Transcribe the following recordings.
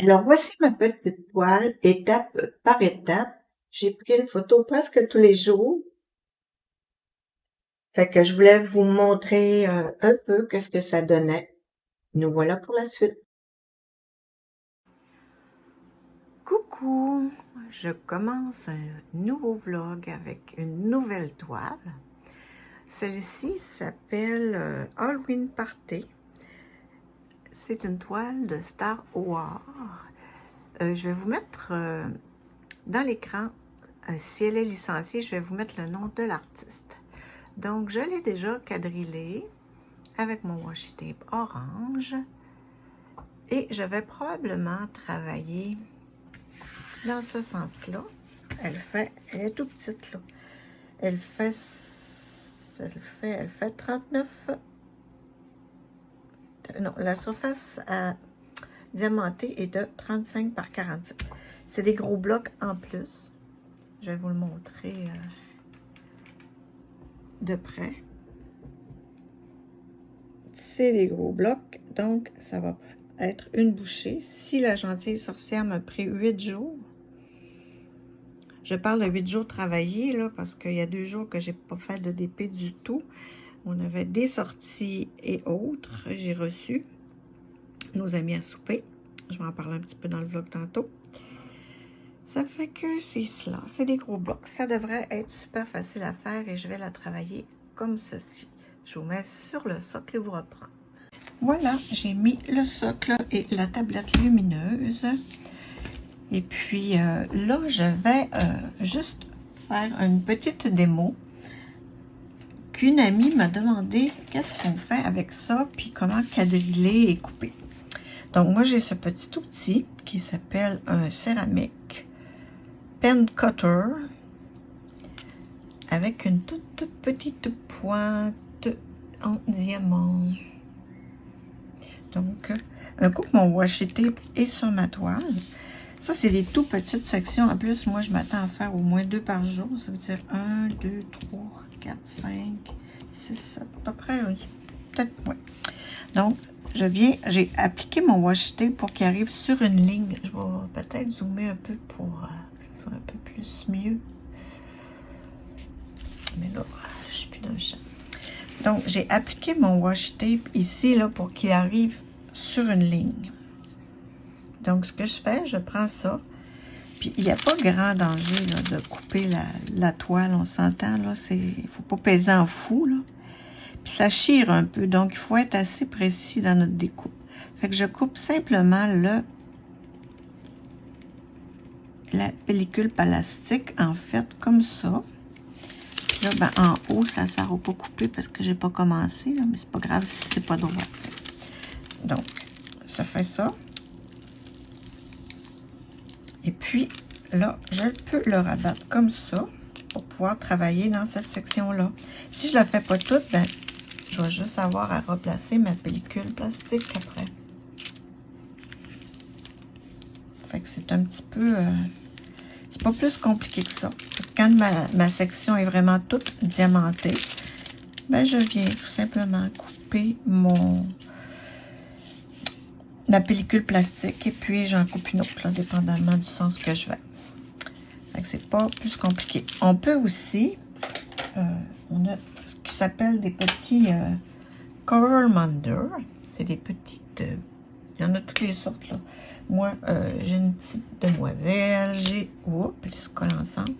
Alors voici ma petite toile, étape par étape. J'ai pris une photo presque tous les jours. Fait que je voulais vous montrer un peu qu'est-ce que ça donnait. Nous voilà pour la suite. Coucou, je commence un nouveau vlog avec une nouvelle toile. Celle-ci s'appelle Halloween Party. C'est une toile de Star Wars. Je vais vous mettre dans l'écran, si elle est licenciée, je vais vous mettre le nom de l'artiste. Donc, je l'ai déjà quadrillée avec mon washi tape orange et je vais probablement travailler dans ce sens-là. Elle est tout petite là. Elle fait 39. Non, la surface à diamantée est de 35 par 47. C'est des gros blocs en plus. Je vais vous le montrer de près. C'est des gros blocs, donc ça va être une bouchée. Si la gentille sorcière m'a pris 8 jours, je parle de 8 jours travaillés, là, parce qu'il y a 2 jours que j'ai pas fait de DP du tout. On avait des sorties et autres. J'ai reçu nos amis à souper. Je vais en parler un petit peu dans le vlog tantôt. Ça fait que c'est cela. C'est des gros blocs. Ça devrait être super facile à faire et je vais la travailler comme ceci. Je vous mets sur le socle et vous reprends. Voilà, j'ai mis le socle et la tablette lumineuse. Et puis là, je vais juste faire une petite démo qu'une amie m'a demandé qu'est-ce qu'on fait avec ça, puis comment quadriller et couper. Donc, moi, j'ai ce petit outil qui s'appelle un céramique pen cutter avec une toute petite pointe en diamant. Donc, un coup que mon washi tape est sur ma toile, ça, c'est des tout petites sections. En plus, moi, je m'attends à faire au moins 2 par jour. Ça veut dire 1, 2, 3, 4, 5, 6, 7, à peu près, peut-être, ouais. Donc, j'ai appliqué mon washi tape pour qu'il arrive sur une ligne. Je vais peut-être zoomer un peu pour que ce soit un peu plus mieux. Mais là, je suis plus dans le champ. Donc, j'ai appliqué mon washi tape ici, là, pour qu'il arrive sur une ligne. Donc, ce que je fais, je prends ça. Puis, il n'y a pas grand danger là, de couper la toile, on s'entend, là. Il ne faut pas peser en fou, là. Puis, ça chire un peu, donc il faut être assez précis dans notre découpe. Fait que je coupe simplement la pellicule plastique, en fait, comme ça. Puis là, ben, en haut, ça ne sert pas couper parce que j'ai pas commencé, là, mais c'est pas grave si c'est pas droit. T'sais. Donc, ça fait ça. Et puis, là, je peux le rabattre comme ça pour pouvoir travailler dans cette section-là. Si je ne la fais pas toute, ben, je vais juste avoir à replacer ma pellicule plastique après. Fait que c'est un petit peu... c'est pas plus compliqué que ça. Quand ma section est vraiment toute diamantée, ben, je viens tout simplement couper ma pellicule plastique et puis j'en coupe une autre, là, dépendamment du sens que je vais. Fait que c'est pas plus compliqué. On peut aussi, on a ce qui s'appelle des petits Coral Mender. C'est des petites, il y en a toutes les sortes, là. Moi, j'ai une petite demoiselle, j'ai, oups, ils se collent ensemble.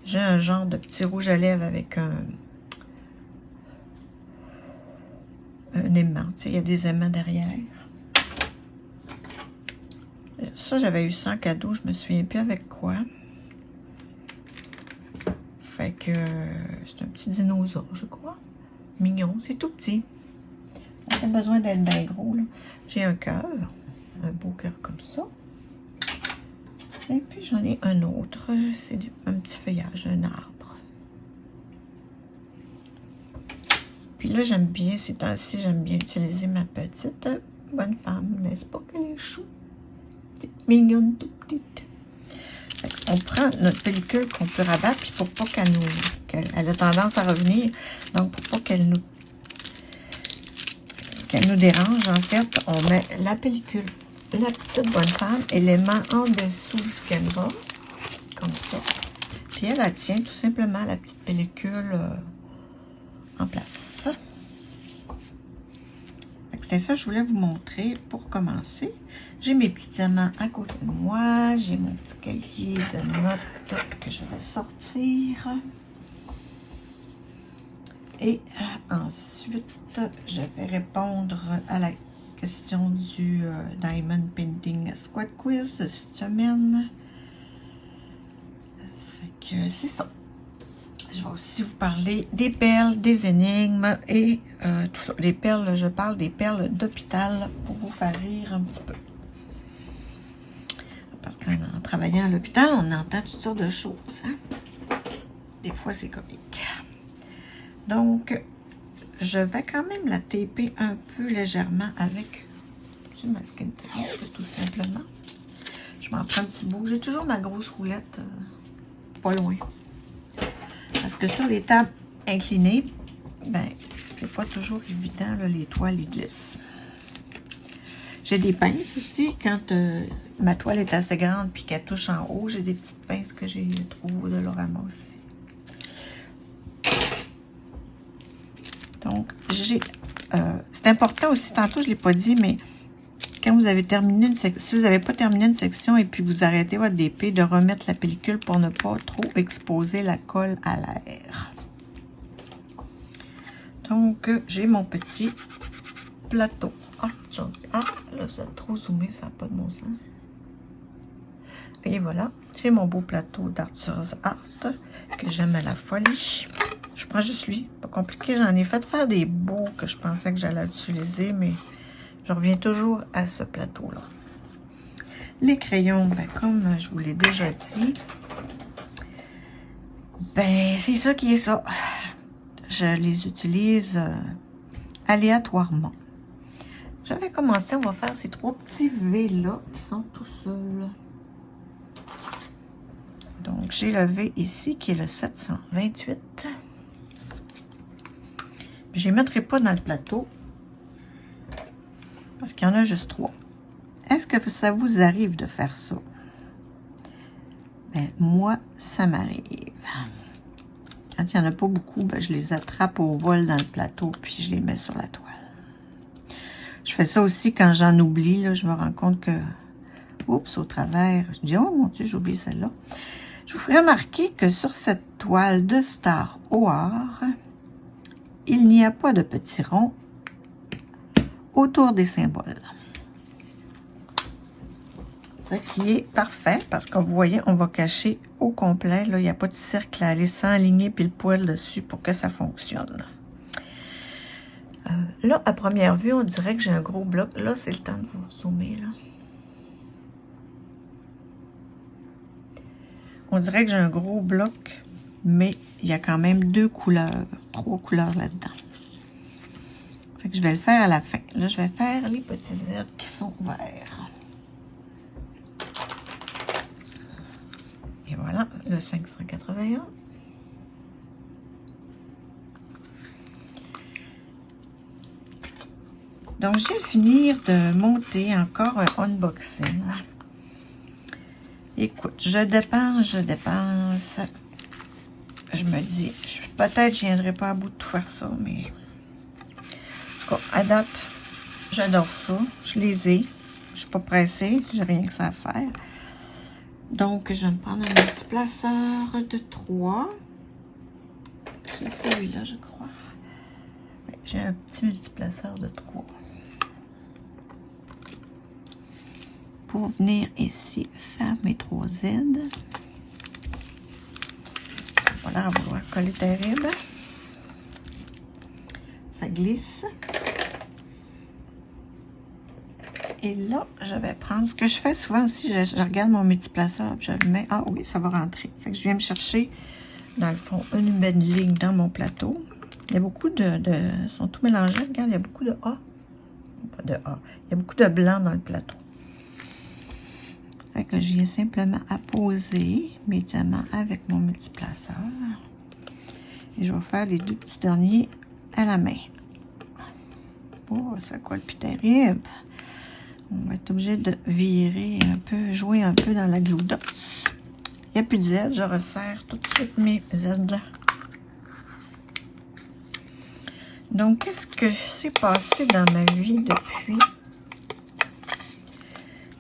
J'ai un genre de petit rouge à lèvres avec un aimant. Il y a des aimants derrière. Ça, j'avais eu ça en cadeau, je me souviens plus avec quoi. Fait que c'est un petit dinosaure, je crois. Mignon, c'est tout petit. On a besoin d'être bien gros, là. J'ai un cœur, un beau cœur comme ça. Et puis j'en ai un autre, c'est un petit feuillage, un arbre. Puis là, j'aime bien, ces temps-ci, j'aime bien utiliser ma petite bonne femme, n'est-ce pas qu'elle est chou? Mignonne, tout petite. On prend notre pellicule qu'on peut rabattre, puis pour pas qu'elle a tendance à revenir, donc pour pas qu'elle nous dérange, en fait, on met la pellicule la petite bonne femme, élément en dessous du canevas, comme ça. Puis elle tient tout simplement la petite pellicule en place. C'est ça que je voulais vous montrer pour commencer. J'ai mes petits diamants à côté de moi. J'ai mon petit cahier de notes que je vais sortir. Et ensuite, je vais répondre à la question du Diamond Painting Squad Quiz de cette semaine. Fait que c'est ça. Je vais aussi vous parler des perles, des énigmes et tout ça. Les perles, je parle des perles d'hôpital pour vous faire rire un petit peu. Parce qu'en travaillant à l'hôpital, on entend toutes sortes de choses. Hein? Des fois, c'est comique. Donc, je vais quand même la taper un peu légèrement avec ma skin tape, tout simplement. Je m'en prends un petit bout. J'ai toujours ma grosse roulette pas loin. Parce que sur les tables inclinées, ben, c'est pas toujours évident, là, les toiles, ils glissent. J'ai des pinces aussi, quand ma toile est assez grande puis qu'elle touche en haut, j'ai des petites pinces que j'ai trouvées au Dollarama aussi. Donc, c'est important aussi, tantôt je ne l'ai pas dit, mais quand vous avez terminé une section, si vous n'avez pas terminé une section et puis vous arrêtez votre DP, de remettre la pellicule pour ne pas trop exposer la colle à l'air. Donc, j'ai mon petit plateau. Ah, là, vous êtes trop zoomé, ça n'a pas de bon sens. Et voilà, j'ai mon beau plateau d'Arthur's Art que j'aime à la folie. Je prends juste lui, pas compliqué. J'en ai fait faire des beaux que je pensais que j'allais utiliser, mais je reviens toujours à ce plateau-là. Les crayons, ben, comme je vous l'ai déjà dit, ben, c'est ça qui est ça. Je les utilise aléatoirement. J'avais commencé, on va faire ces trois petits V-là qui sont tout seuls. Donc, j'ai le V ici qui est le 728. Je ne les mettrai pas dans le plateau parce qu'il y en a juste 3. Est-ce que ça vous arrive de faire ça? Ben, moi, ça m'arrive. Quand il n'y en a pas beaucoup, ben, je les attrape au vol dans le plateau puis je les mets sur la toile. Je fais ça aussi quand j'en oublie. Là, je me rends compte que, oups, au travers, je dis, oh mon Dieu, j'ai oublié celle-là. Je vous ferai remarquer que sur cette toile de Star Wars, il n'y a pas de petits ronds autour des symboles. Ce qui est parfait parce que vous voyez, on va cacher au complet. Là, il n'y a pas de cercle à aller s'enligner puis le poil dessus pour que ça fonctionne. Là, à première vue, on dirait que j'ai un gros bloc. Là, c'est le temps de vous zoomer. Là. On dirait que j'ai un gros bloc, mais il y a quand même 2 couleurs, 3 couleurs là-dedans. Fait que je vais le faire à la fin. Là, je vais faire les petits airs qui sont verts. Et voilà, le 581. Donc, je viens de finir de monter encore un unboxing. Écoute, je dépense. Je me dis, peut-être je ne viendrai pas à bout de tout faire ça, mais à date, j'adore ça. Je les ai. Je ne suis pas pressée. J'ai rien que ça à faire. Donc, je vais me prendre un multiplaceur de 3. C'est celui-là, je crois. Oui, j'ai un petit multiplaceur de 3. Pour venir ici faire mes 3 Z. Ça n'a pas l'air à vouloir coller terrible. Ça glisse. Et là, je vais prendre, ce que je fais souvent aussi, je regarde mon multiplaceur, puis je le mets, ah oui, ça va rentrer. Fait que je viens me chercher, dans le fond, une belle ligne dans mon plateau. Il y a beaucoup ils sont tous mélangés, regarde, il y a beaucoup de A. Pas de A. Il y a beaucoup de blanc dans le plateau. Fait que je viens simplement apposer mes diamants avec mon multiplaceur. Et je vais faire les 2 petits derniers à la main. Oh, ça colle plus terrible. On va être obligé de virer un peu, jouer un peu dans la glue dots. Il n'y a plus de Z, je resserre tout de suite mes Z. Donc, qu'est-ce que s'est passé dans ma vie depuis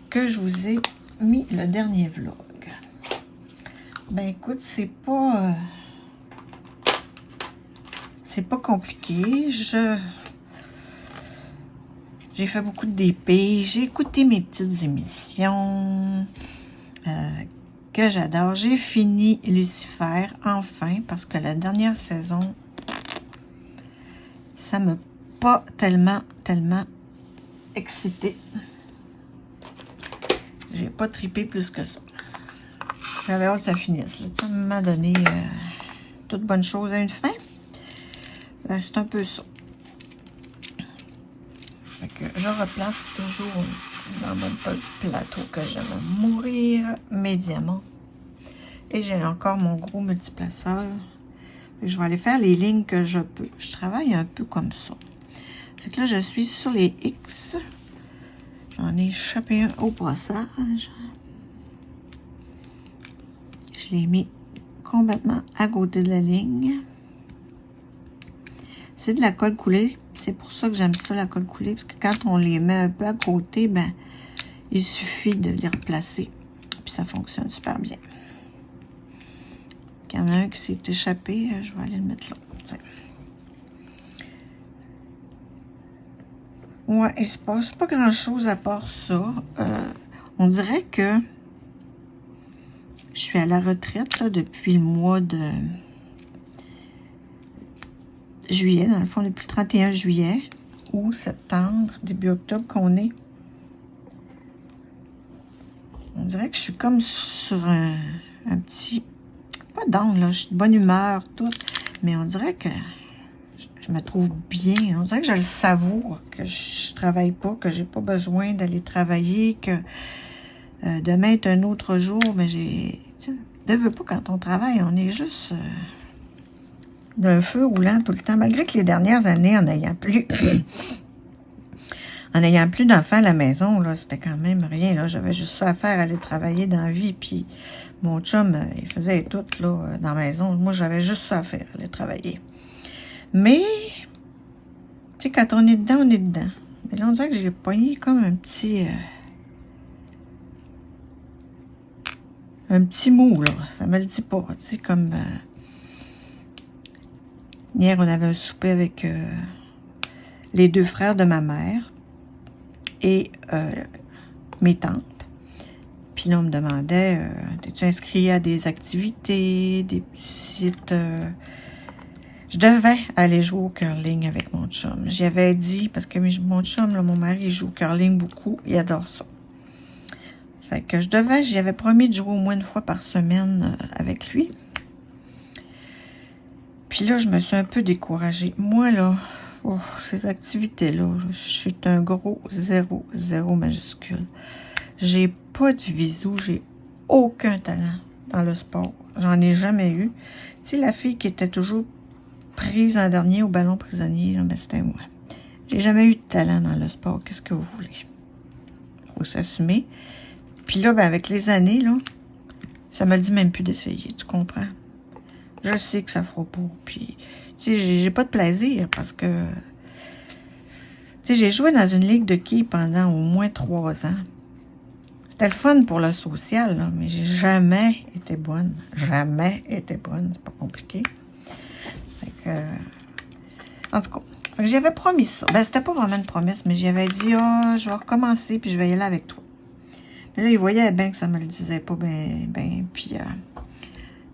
que je vous ai mis le dernier vlog? Ben écoute, c'est pas compliqué. J'ai fait beaucoup de DP, j'ai écouté mes petites émissions que j'adore. J'ai fini Lucifer, enfin, parce que la dernière saison, ça m'a pas tellement excité. J'ai pas trippé plus que ça. J'avais hâte que ça finisse. Là. Ça m'a donné toute bonne chose à une fin. C'est un peu ça. Fait que je replace toujours dans mon petit plateau que j'aime mourir mes diamants. Et j'ai encore mon gros multiplaceur. Je vais aller faire les lignes que je peux. Je travaille un peu comme ça. Fait que là, je suis sur les X. J'en ai échappé un au passage. Je l'ai mis complètement à côté de la ligne. C'est de la colle coulée. C'est pour ça que j'aime ça, la colle coulée. Parce que quand on les met un peu à côté, ben, il suffit de les replacer. Puis ça fonctionne super bien. Il y en a un qui s'est échappé. Je vais aller le mettre là. Tiens. Ouais, il se passe pas grand-chose à part ça. On dirait que je suis à la retraite là, depuis le mois de juillet, dans le fond, depuis le 31 juillet ou septembre, début octobre qu'on est. On dirait que je suis comme sur un petit... Pas d'angle, là, je suis de bonne humeur, tout. Mais on dirait que je me trouve bien. On dirait que je le savoure, que je travaille pas, que j'ai pas besoin d'aller travailler, que demain est un autre jour, mais j'ai... Ne veux pas quand on travaille, on est juste d'un feu roulant tout le temps. Malgré que les dernières années, en n'ayant plus d'enfants à la maison, là, c'était quand même rien. Là, j'avais juste ça à faire, aller travailler dans la vie. Puis mon chum, il faisait tout là, dans la maison. Moi, j'avais juste ça à faire, aller travailler. Mais, tu sais, quand on est dedans, on est dedans. Mais là, on dirait que j'ai pogné comme un petit mot, là. Ça me le dit pas. Tu sais, comme... hier, on avait un souper avec les deux frères de ma mère et mes tantes. Puis là, on me demandait, t'es-tu inscrit à des activités, des petites... Je devais aller jouer au curling avec mon chum. J'y avais dit, parce que mon chum, là, mon mari, il joue au curling beaucoup. Il adore ça. Fait que j'y avais promis de jouer au moins une fois par semaine avec lui. Puis là, je me suis un peu découragée. Moi, là, ces activités-là, je suis un gros 0 majuscule. J'ai pas de visou, j'ai aucun talent dans le sport. J'en ai jamais eu. Tu sais, la fille qui était toujours prise en dernier au ballon prisonnier, ben c'était moi. J'ai jamais eu de talent dans le sport. Qu'est-ce que vous voulez? Faut s'assumer. Puis là, ben avec les années, là, ça me dit même plus d'essayer, tu comprends? Je sais que ça fera pas. Puis, tu sais, j'ai pas de plaisir parce que, tu sais, j'ai joué dans une ligue de quilles pendant au moins 3 ans. C'était le fun pour le social, là, mais j'ai jamais été bonne. Jamais été bonne. C'est pas compliqué. Fait que, en tout cas, j'avais promis ça. Ben, c'était pas vraiment une promesse, mais j'avais dit, je vais recommencer, puis je vais y aller avec toi. Mais là, il voyait bien que ça me le disait pas ben, puis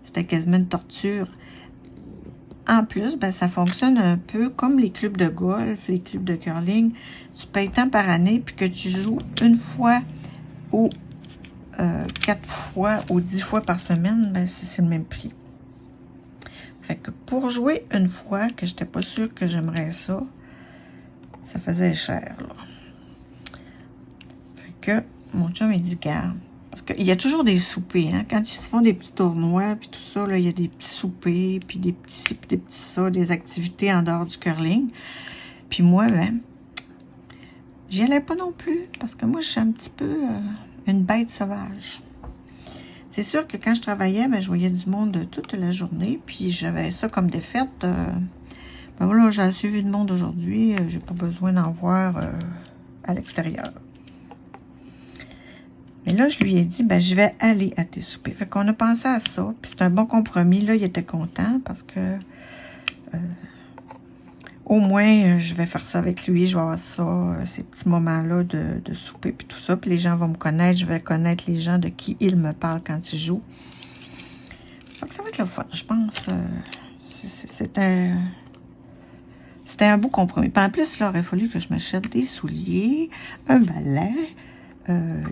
c'était quasiment une torture. En plus, ben, ça fonctionne un peu comme les clubs de golf, les clubs de curling. Tu payes tant par année, puis que tu joues une fois ou 4 fois ou 10 fois par semaine, ben, c'est le même prix. Fait que pour jouer une fois, que j'étais pas sûre que j'aimerais ça, ça faisait cher, là. Fait que mon chum, il dit, garde. Parce qu'il y a toujours des soupers, hein. Quand ils se font des petits tournois, puis tout ça, là, il y a des petits soupers, puis des petits ça, des activités en dehors du curling. Puis moi, ben, J'y allais pas non plus, parce que moi, je suis un petit peu une bête sauvage. C'est sûr que quand je travaillais, ben, je voyais du monde toute la journée, puis j'avais ça comme défaite. Ben voilà, j'ai assez vu de monde aujourd'hui, j'ai pas besoin d'en voir à l'extérieur. Mais là, je lui ai dit, ben, je vais aller à tes soupers. Fait qu'on a pensé à ça, puis c'est un bon compromis. Là, il était content parce que au moins, je vais faire ça avec lui. Je vais avoir ça, ces petits moments-là de souper, puis tout ça. Puis les gens vont me connaître. Je vais connaître les gens de qui il me parle quand il joue. Donc, ça va être le fun, je pense. C'était un beau compromis. Puis en plus, là, il aurait fallu que je m'achète des souliers, un balai,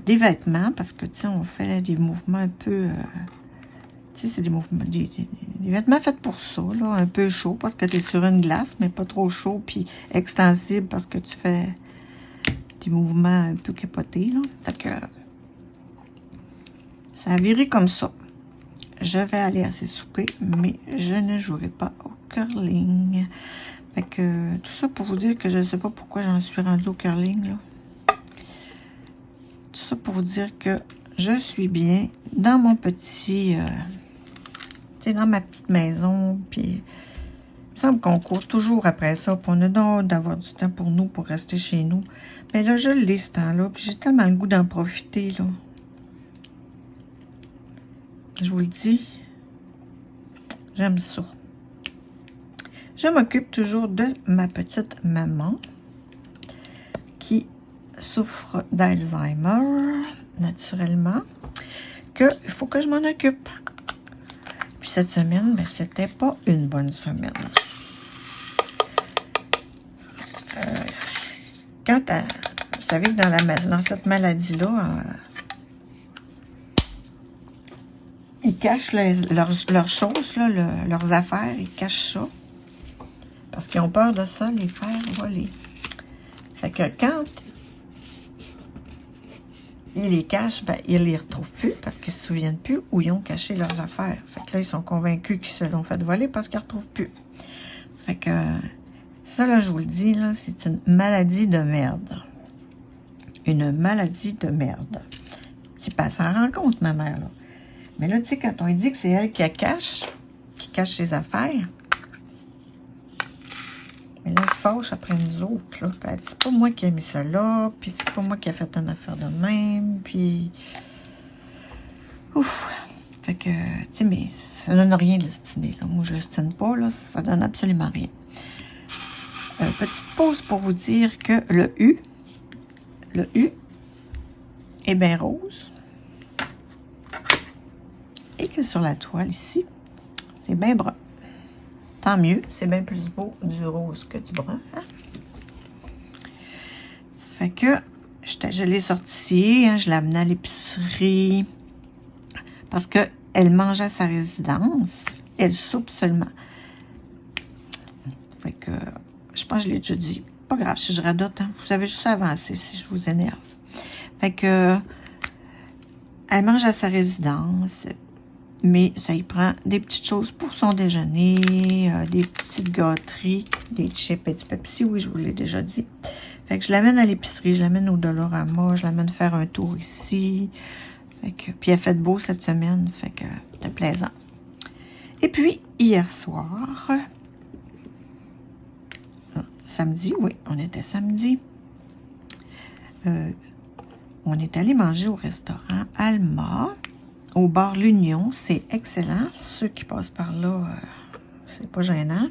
des vêtements, parce que, tu sais, on fait des mouvements un peu... tu sais, c'est des mouvements, des vêtements faits pour ça, là, un peu chaud, parce que tu es sur une glace, mais pas trop chaud, puis extensible, parce que tu fais des mouvements un peu capotés, là. Fait que ça a viré comme ça. Je vais aller à ces soupers, mais je ne jouerai pas au curling. Fait que tout ça pour vous dire que je ne sais pas pourquoi j'en suis rendue au curling, là. Tout ça pour vous dire que je suis bien dans mon petit... tu sais, dans ma petite maison, puis il me semble qu'on court toujours après ça, puis on a donc d'avoir du temps pour nous, pour rester chez nous. Mais là, je l'ai ce temps-là, puis j'ai tellement le goût d'en profiter, là. Je vous le dis, j'aime ça. Je m'occupe toujours de ma petite maman qui souffre d'Alzheimer, naturellement, qu'il faut que je m'en occupe. Puis cette semaine, ben, c'était pas une bonne semaine. Vous savez que dans cette maladie-là, ils cachent leurs choses, là, leurs affaires, ils cachent ça. Parce qu'ils ont peur de ça, les faire voler. Fait que quand ils les cachent, ben, ils les retrouvent plus parce qu'ils se souviennent plus où ils ont caché leurs affaires. Fait que là, ils sont convaincus qu'ils se l'ont fait voler parce qu'ils ne retrouvent plus. Fait que ça, là, je vous le dis, là, c'est une maladie de merde. Une maladie de merde. Tu sais, s'en rend compte, ma mère, là. Mais là, tu sais, quand on lui dit que c'est elle qui cache ses affaires, mais là, elle se fâche après nous autres, là. Puis elle dit, c'est pas moi qui ai mis ça là, puis c'est pas moi qui ai fait une affaire de même, puis... Ouf! Fait que, tu sais, mais ça donne rien de l'estiner, là. Moi, je l'estime pas, là, ça donne absolument rien. Petite pause pour vous dire que le U est bien rose. Et que sur la toile, ici, c'est bien brun. Tant mieux, c'est bien plus beau du rose que du brun. Hein? Fait que je l'ai sorti, hein, je l'ai amenée à l'épicerie parce qu'elle mange à sa résidence. Elle soupe seulement. Fait que je pense que je l'ai déjà dit. Pas grave, si je radote, hein, vous avez juste avancé si je vous énerve. Fait que elle mange à sa résidence. Mais ça y prend des petites choses pour son déjeuner, des petites gâteries, des chips et du Pepsi, oui, je vous l'ai déjà dit. Fait que je l'amène à l'épicerie, je l'amène au Dollarama, je l'amène faire un tour ici. Fait que, puis il a fait beau cette semaine, fait que c'était plaisant. Et puis, hier soir, samedi, oui, on était samedi, on est allé manger au restaurant Alma, au bar L'Union, c'est excellent. Ceux qui passent par là, c'est pas gênant.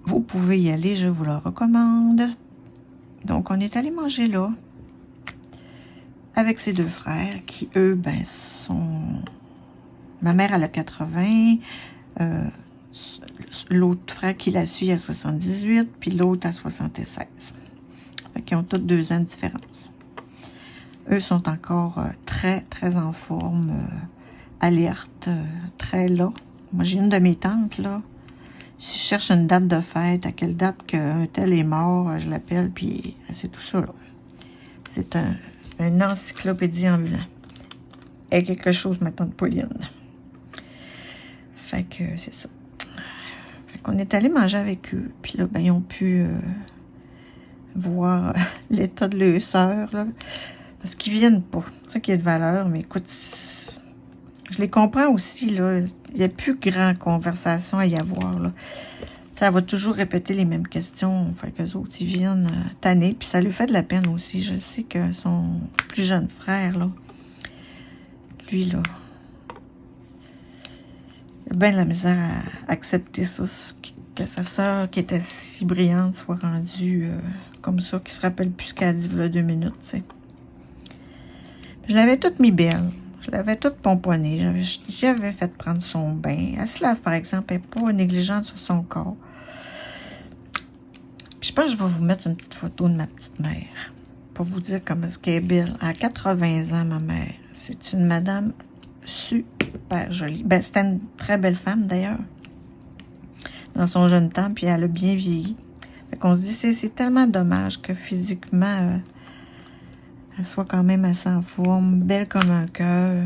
Vous pouvez y aller, je vous le recommande. Donc, on est allé manger là avec ses deux frères qui, eux, ben, sont... Ma mère, elle a 80, l'autre frère qui la suit à 78, puis l'autre à 76. Fait qu'ils ont tous 2 ans de différence. Eux sont encore très, très en forme, alertes, très là. Moi, j'ai une de mes tantes, là. Si je cherche une date de fête, à quelle date qu'un tel est mort, je l'appelle, puis c'est tout ça, là. C'est un encyclopédie ambulant. Et quelque chose, ma tante Pauline. Fait que c'est ça. Fait qu'on est allé manger avec eux. Puis là, ben, ils ont pu voir l'état de leurs sœurs, là, parce qu'ils viennent pas. C'est ça qui est de valeur, mais écoute, je les comprends aussi, là. Il n'y a plus grand conversation à y avoir, là. Ça va toujours répéter les mêmes questions. Fait qu'eux autres, ils viennent tanner. Puis ça lui fait de la peine aussi. Je sais que son plus jeune frère, là, lui, là, il a bien de la misère à accepter ça. Que sa sœur, qui était si brillante, soit rendue comme ça, qui se rappelle plus ce qu'elle a dit il y a 2 minutes, tu sais. Je l'avais toute mis belle. Je l'avais toute pomponnée. J'avais fait prendre son bain. Elle se lave, par exemple. Elle n'est pas négligente sur son corps. Puis je pense que je vais vous mettre une petite photo de ma petite mère. Pour vous dire comment est-ce qu'elle est belle. À 80 ans, ma mère. C'est une madame super jolie. Ben, c'était une très belle femme, d'ailleurs. Dans son jeune temps. Puis elle a bien vieilli. Fait qu'on se dit, c'est tellement dommage que physiquement... elle soit quand même assez en forme, belle comme un cœur.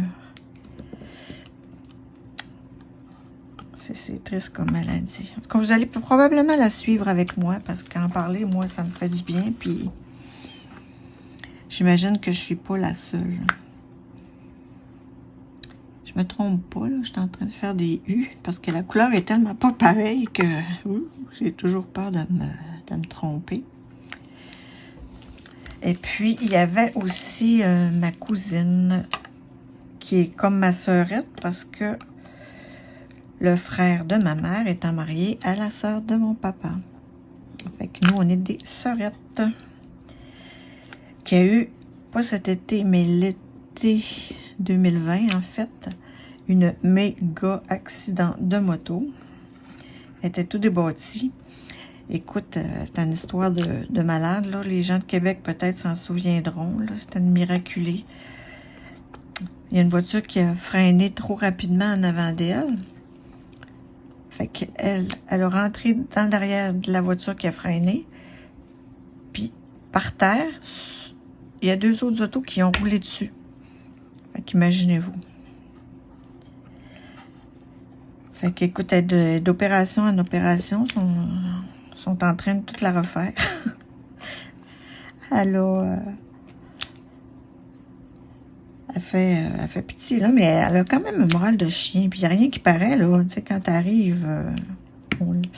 C'est triste comme maladie. En tout cas, vous allez probablement la suivre avec moi, parce qu'en parler, moi, ça me fait du bien, puis j'imagine que je suis pas la seule. Je me trompe pas, là, je suis en train de faire des U, parce que la couleur est tellement pas pareille que j'ai toujours peur de me tromper. Et puis, il y avait aussi ma cousine, qui est comme ma sœurette, parce que le frère de ma mère étant marié à la sœur de mon papa. Fait que nous, on est des sœurettes. Qui a eu, pas cet été, mais l'été 2020, en fait, une méga accident de moto. Elle était tout débattie. Écoute, c'était une histoire de malade, là. Les gens de Québec, peut-être, s'en souviendront, là. C'était une miraculée. Il y a une voiture qui a freiné trop rapidement en avant d'elle. Fait qu'elle a rentré dans l'arrière de la voiture qui a freiné. Puis, par terre, il y a 2 autres autos qui ont roulé dessus. Fait qu'imaginez-vous. Fait qu'écoute, d'opération en opération, sont en train de toute la refaire. Elle fait pitié, là, mais elle a quand même un moral de chien. Puis il n'y a rien qui paraît, là. Tu sais, quand t'arrives, il n'y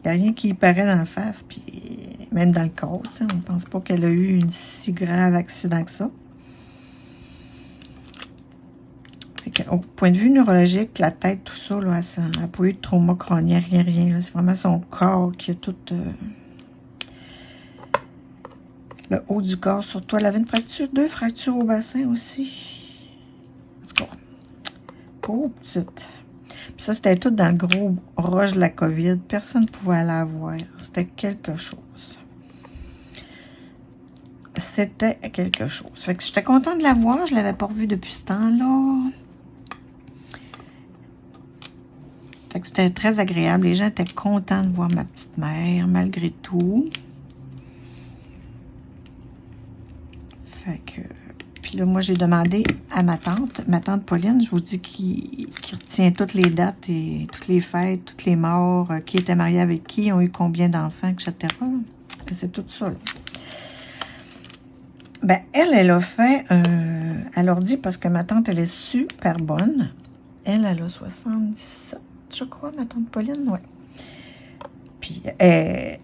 a rien qui paraît dans la face. Puis même dans le corps, tu sais, on ne pense pas qu'elle a eu un si grave accident que ça. Au point de vue neurologique, la tête, tout ça, là, elle n'a pas eu de trauma crânien, rien. C'est vraiment son corps qui a tout... le haut du corps, surtout. Elle avait une fracture, 2 fractures au bassin aussi. En tout cas, pauvre petite. Puis ça, c'était tout dans le gros rush de la COVID. Personne ne pouvait la voir. C'était quelque chose. C'était quelque chose. Fait que j'étais contente de la voir. Je ne l'avais pas revue depuis ce temps-là. Fait que c'était très agréable. Les gens étaient contents de voir ma petite mère, malgré tout. Fait que... Puis là, moi, j'ai demandé à ma tante Pauline, je vous dis, qui retient toutes les dates et toutes les fêtes, toutes les morts, qui était marié avec qui, ont eu combien d'enfants, etc. C'est tout ça, là. Ben, elle a fait elle leur dit, parce que ma tante, elle est super bonne. Elle a 77, je crois, ma tante Pauline, ouais. Puis, elle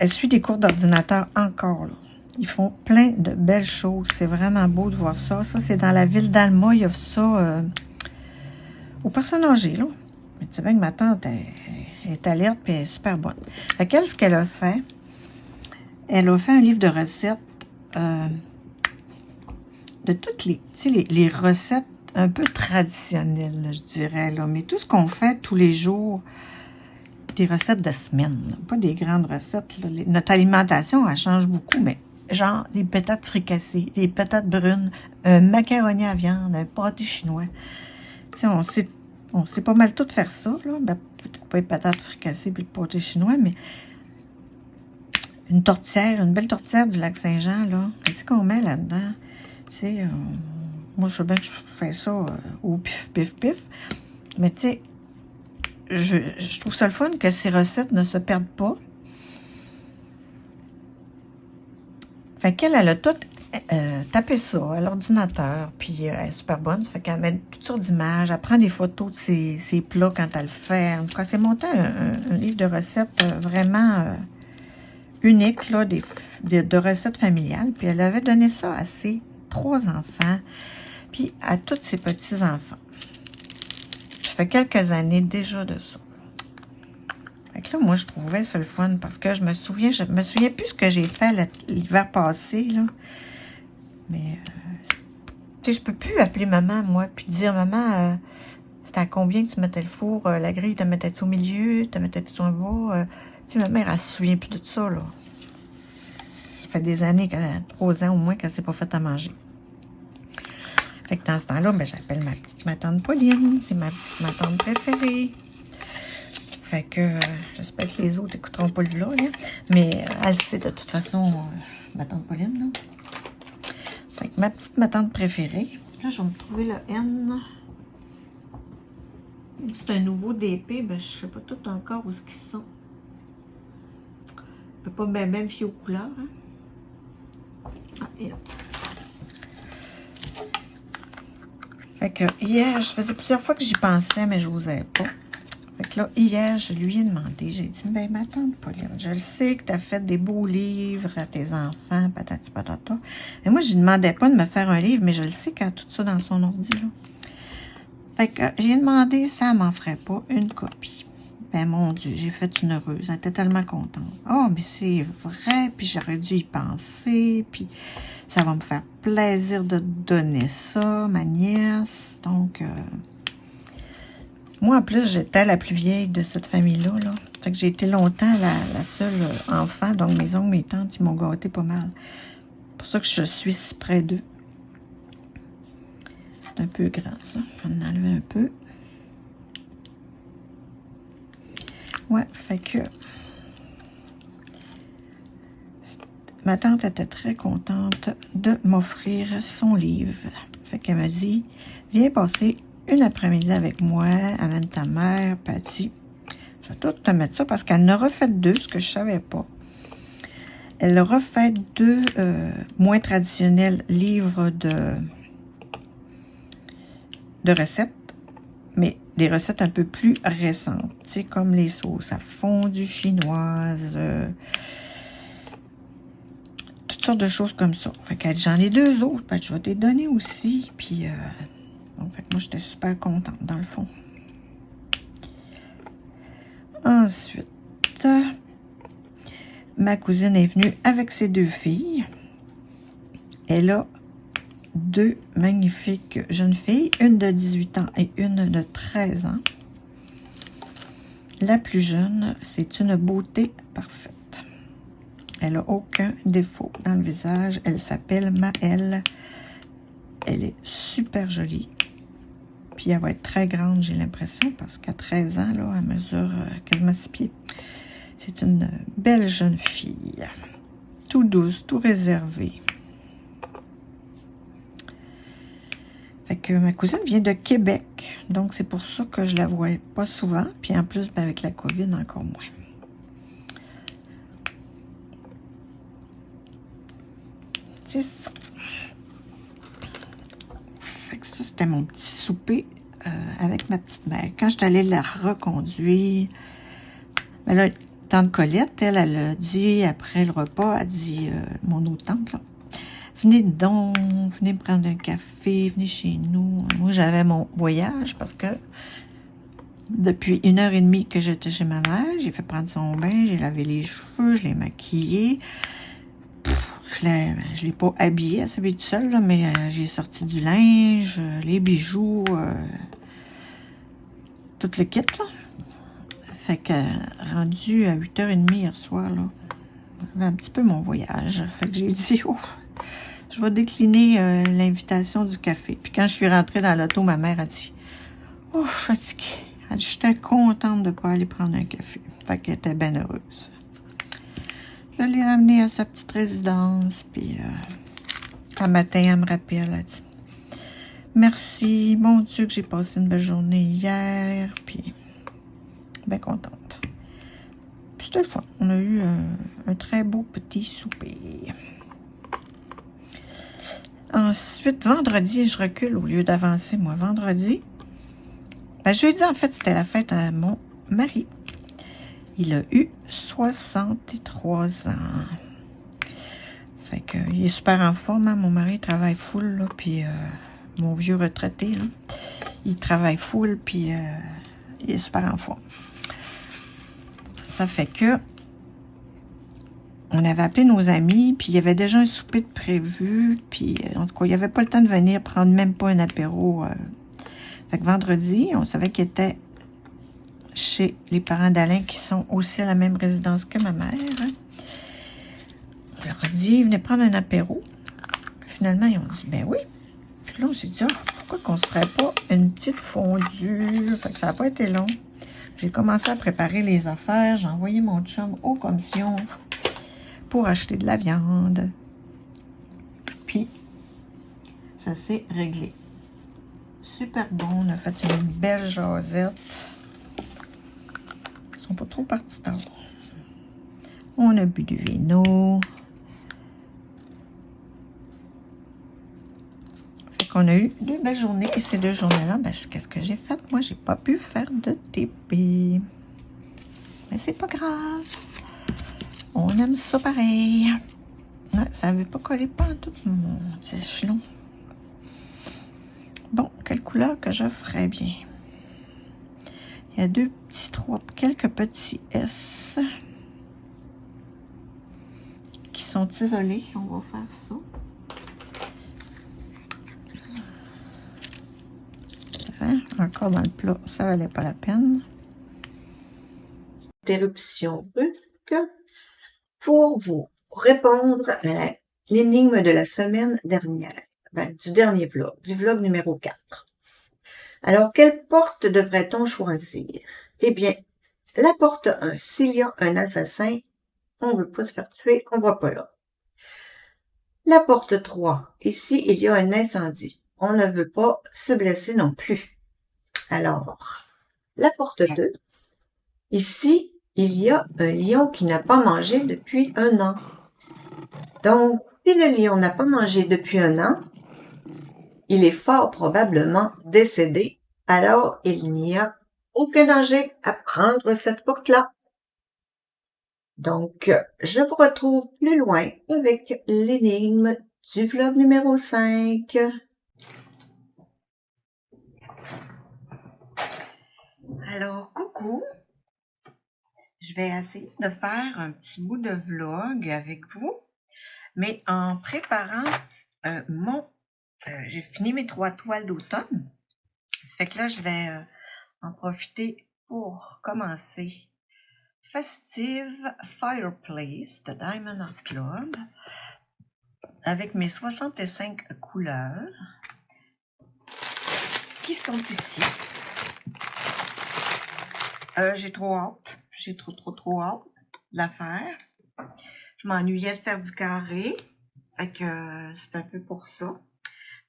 suit des cours d'ordinateur encore, là. Ils font plein de belles choses. C'est vraiment beau de voir ça. Ça, c'est dans la ville d'Alma. Il y a ça aux personnes âgées, là. Mais tu sais bien que ma tante est alerte et elle est super bonne. Fait qu'elle, ce qu'elle a fait, elle a fait un livre de recettes de toutes les recettes un peu traditionnelles, là, je dirais, là. Mais tout ce qu'on fait tous les jours, des recettes de semaine, là, pas des grandes recettes, là. Notre alimentation, elle change beaucoup, mais genre des patates fricassées, des patates brunes, un macaroni à viande, un pâté chinois. Tu sais, on sait pas mal tout faire ça, là. Ben, peut-être pas les patates fricassées puis le pâté chinois, mais une tourtière, une belle tourtière du lac Saint-Jean, là. Qu'est-ce qu'on met là-dedans? Tu sais, moi, je sais bien que je fais ça au pif, pif, pif. Mais tu sais, je trouve ça le fun que ces recettes ne se perdent pas. Fait qu'elle, elle a tout tapé ça à l'ordinateur, puis elle est super bonne, ça fait qu'elle met toutes sortes d'images, elle prend des photos de ses plats quand elle le fait. En tout cas, c'est monté un livre de recettes vraiment unique, là, de recettes familiales, puis elle avait donné ça à ses 3 enfants, puis à tous ses petits-enfants. Ça fait quelques années déjà de ça. Fait que là, moi, je trouvais ça le fun parce que je me souviens plus ce que j'ai fait l'hiver passé, là. Mais, tu sais, je peux plus appeler maman, moi, puis dire, maman, c'était à combien que tu mettais le four? La grille, tu mettais-tu au milieu? Tu mettais-tu en bas? Tu sais, ma mère, elle se souvient plus de ça, là. Ça fait des années, 3 ans au moins, qu'elle s'est pas fait à manger. Fait que dans ce temps-là, ben, j'appelle ma tante Pauline. C'est ma tante préférée. Fait que j'espère que les autres n'écouteront pas le vlog, là. Mais elle sait de toute façon, ma tante Pauline, là. Fait que ma tante préférée. Là, je vais me trouver le N. C'est un nouveau DP, ben je sais pas tout encore où ce qu'ils sont. Je peux pas même fier aux couleurs, hein. Ah, et là. Fait que hier, je faisais plusieurs fois que j'y pensais, mais je n'osais pas. Fait que là, hier, je lui ai demandé, j'ai dit, ben ma tante Pauline, je le sais que tu as fait des beaux livres à tes enfants, patati patata. Mais moi, je ne demandais pas de me faire un livre, mais je le sais qu'elle a tout ça dans son ordi, là. Fait que j'ai demandé si elle m'en ferait pas une copie. Ben mon Dieu, j'ai fait une heureuse. Elle était tellement contente. Oh, mais c'est vrai, puis j'aurais dû y penser, puis ça va me faire plaisir de te donner ça, ma nièce. Donc, moi, en plus, j'étais la plus vieille de cette famille-là, là. Fait que j'ai été longtemps la seule enfant, donc mes oncles, mes tantes, ils m'ont gâté pas mal. C'est pour ça que je suis si près d'eux. C'est un peu grand, ça. Je vais en enlever un peu. Ouais, fait que ma tante était très contente de m'offrir son livre. Fait qu'elle m'a dit, viens passer une après-midi avec moi, amène ta mère, Patty. Je vais tout te mettre ça parce qu'elle en a refait 2, ce que je savais pas. Elle a refait 2 moins traditionnels livres de recettes, mais des recettes un peu plus récentes, tu sais, comme les sauces à fondue chinoises, toutes sortes de choses comme ça. Fait que j'en ai 2 autres, ben, je vais te les donner aussi, puis bon, fait que moi, j'étais super contente, dans le fond. Ensuite, ma cousine est venue avec ses 2 filles. Elle a 2 magnifiques jeunes filles, une de 18 ans et une de 13 ans. La plus jeune, c'est une beauté parfaite. Elle n'a aucun défaut dans le visage. Elle s'appelle Maëlle. Elle est super jolie. Puis elle va être très grande, j'ai l'impression, parce qu'à 13 ans, là, elle mesure quasiment 6 pieds. C'est une belle jeune fille. Tout douce, tout réservée. Fait que ma cousine vient de Québec, donc c'est pour ça que je la vois pas souvent. Puis en plus, ben, avec la COVID, encore moins. C'est ça. Fait que ça, c'était mon petit souper avec ma petite mère. Quand je suis allée la reconduire, ben là, tante Colette, elle a dit, après le repas, elle dit, mon autre tante, là, venez donc, venez me prendre un café, venez chez nous. Moi, j'avais mon voyage parce que depuis 1h30 que j'étais chez ma mère, j'ai fait prendre son bain, j'ai lavé les cheveux, je l'ai maquillée. Je l'ai pas habillée, elle s'habille toute seule, là, mais j'ai sorti du linge, les bijoux, tout le kit, là. Fait que, rendu à 8h30 hier soir, là, j'avais un petit peu mon voyage. Fait que j'ai dit, oh, je vais décliner l'invitation du café. Puis quand je suis rentrée dans l'auto, ma mère a dit, oh, je suis fatiguée. Elle dit, j'étais contente de ne pas aller prendre un café. Fait qu'elle était bien heureuse. Je l'ai ramenée à sa petite résidence, puis un matin, elle me rappelle, elle dit, merci, mon Dieu, que j'ai passé une belle journée hier, puis bien contente. Puis c'était le fun. On a eu un très beau petit souper. Ensuite, vendredi, je recule au lieu d'avancer, moi, vendredi. Ben, jeudi, en fait, c'était la fête à mon mari. Il a eu 63 ans. Fait que, il est super en forme, hein? Mon mari travaille full, là, puis mon vieux retraité, là, il travaille full, puis il est super en forme. Ça fait que on avait appelé nos amis, puis il y avait déjà un souper de prévu, puis en tout cas, il n'y avait pas le temps de venir prendre même pas un apéro. Fait que vendredi, on savait qu'il était chez les parents d'Alain, qui sont aussi à la même résidence que ma mère. On leur a dit, venez prendre un apéro. Finalement, ils ont dit, ben oui. Puis là, on s'est dit, ah, pourquoi qu'on se ferait pas une petite fondue? Fait que ça n'a pas été long. J'ai commencé à préparer les affaires. J'ai envoyé mon chum aux commissions pour acheter de la viande. Puis, ça s'est réglé. Super bon. On a fait une belle jasette. Ils sont pas trop partis tard. On a bu du vino. Fait qu'on a eu 2 belles journées. Et ces 2 journées-là, ben, qu'est-ce que j'ai fait? Moi, j'ai pas pu faire de TP. Mais c'est pas grave. On aime ça pareil. Ouais, ça n'avait pas collé pas en tout mon petit échelon. Bon, quelle couleur que je ferais bien? Il y a quelques petits S qui sont isolés. On va faire ça. Encore dans le plat, ça valait pas la peine. Interruption brusque pour vous répondre à l'énigme de la semaine dernière, du dernier vlog, du vlog numéro 4. Alors, quelle porte devrait-on choisir? Eh bien, la porte 1, s'il y a un assassin, on ne veut pas se faire tuer, on ne va pas là. La porte 3, ici, il y a un incendie. On ne veut pas se blesser non plus. Alors, la porte 2, ici, il y a un lion qui n'a pas mangé depuis 1 an. Donc, si le lion n'a pas mangé depuis 1 an, il est fort probablement décédé. Alors, il n'y a aucun danger à prendre cette porte-là. Donc, je vous retrouve plus loin avec l'énigme du vlog numéro 5. Alors, coucou! Je vais essayer de faire un petit bout de vlog avec vous, mais en préparant j'ai fini mes 3 toiles d'automne. Ça fait que là, je vais en profiter pour commencer Festive Fireplace de Diamond Art Club avec mes 65 couleurs qui sont ici. J'ai trop hâte. J'ai trop hâte de la faire. Je m'ennuyais de faire du carré. Fait que c'est un peu pour ça.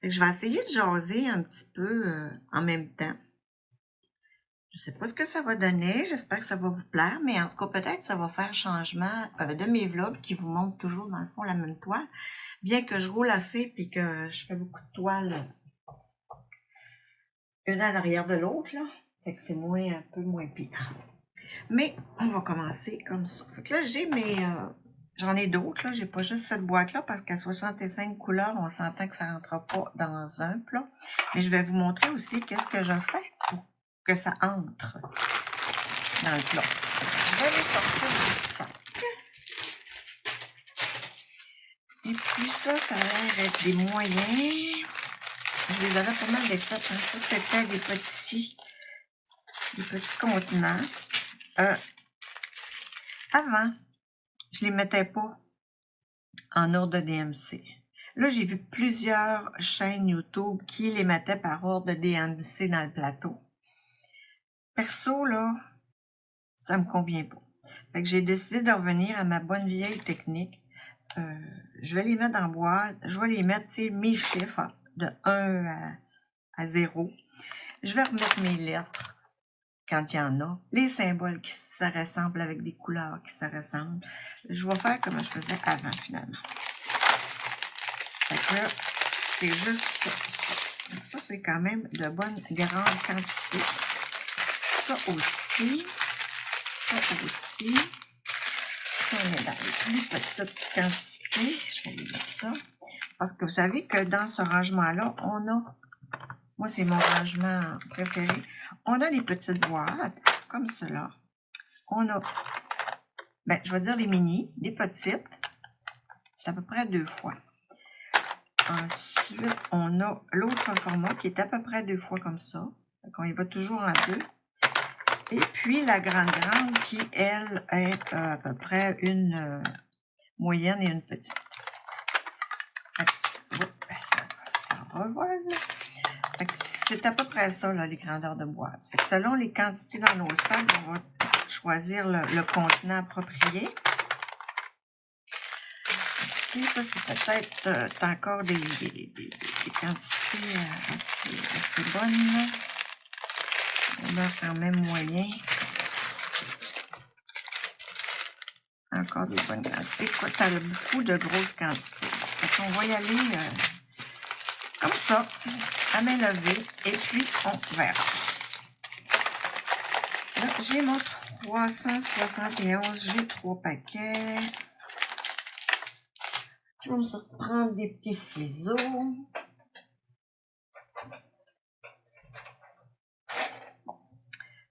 Fait que je vais essayer de jaser un petit peu en même temps. Je sais pas ce que ça va donner. J'espère que ça va vous plaire. Mais en tout cas, peut-être que ça va faire changement de mes vlogs qui vous montrent toujours dans le fond la même toile. Bien que je roule assez puis que je fais beaucoup de toiles une à l'arrière de l'autre, là. Fait que c'est un peu moins pire. Mais on va commencer comme ça. Fait que là, j'ai j'en ai d'autres, là. J'ai pas juste cette boîte-là parce qu'à 65 couleurs, on s'entend que ça ne rentre pas dans un plat. Mais je vais vous montrer aussi qu'est-ce que je fais pour que ça entre dans le plat. Je vais les sortir du sac. Et puis ça a l'air d'être des moyens. Je les avais pas mal défaites. Hein. Ça, c'était des petits contenants. Avant, je les mettais pas en ordre de DMC. Là, j'ai vu plusieurs chaînes YouTube qui les mettaient par ordre de DMC dans le plateau. Perso, là, ça me convient pas. Fait que j'ai décidé de revenir à ma bonne vieille technique. Je vais les mettre en boîte. Je vais les mettre, tu sais, mes chiffres de 1 à 0. Je vais remettre mes lettres quand il y en a. Les symboles qui se ressemblent avec des couleurs qui se ressemblent. Je vais faire comme je faisais avant, finalement. Fait que là, c'est juste ça. Ça, c'est quand même de bonne grande quantité. Ça aussi. Ça aussi. Ça, on est dans les plus petites quantités. Je vais mettre ça. Parce que vous savez que dans ce rangement-là, on a, moi c'est mon rangement préféré, on a des petites boîtes comme cela. On a, ben, je vais dire les mini, des petites. C'est à peu près 2 fois. Ensuite, on a l'autre format qui est à peu près 2 fois comme ça. Donc, on y va toujours en 2. Et puis la grande qui, elle, est à peu près une moyenne et une petite. Ça revole. C'est à peu près ça, là, les grandeurs de boîte. Fait que selon les quantités dans nos sacs, on va choisir le contenant approprié. Et ça, c'est peut-être encore des quantités assez bonnes. On a quand même moyen. Encore des bonnes quantités. Quoi, tu as beaucoup de grosses quantités. Fait qu'on va y aller comme ça, à main levée, et puis on verra. Là, j'ai mon 371, j'ai 3 paquets. Je vais me surprendre des petits ciseaux.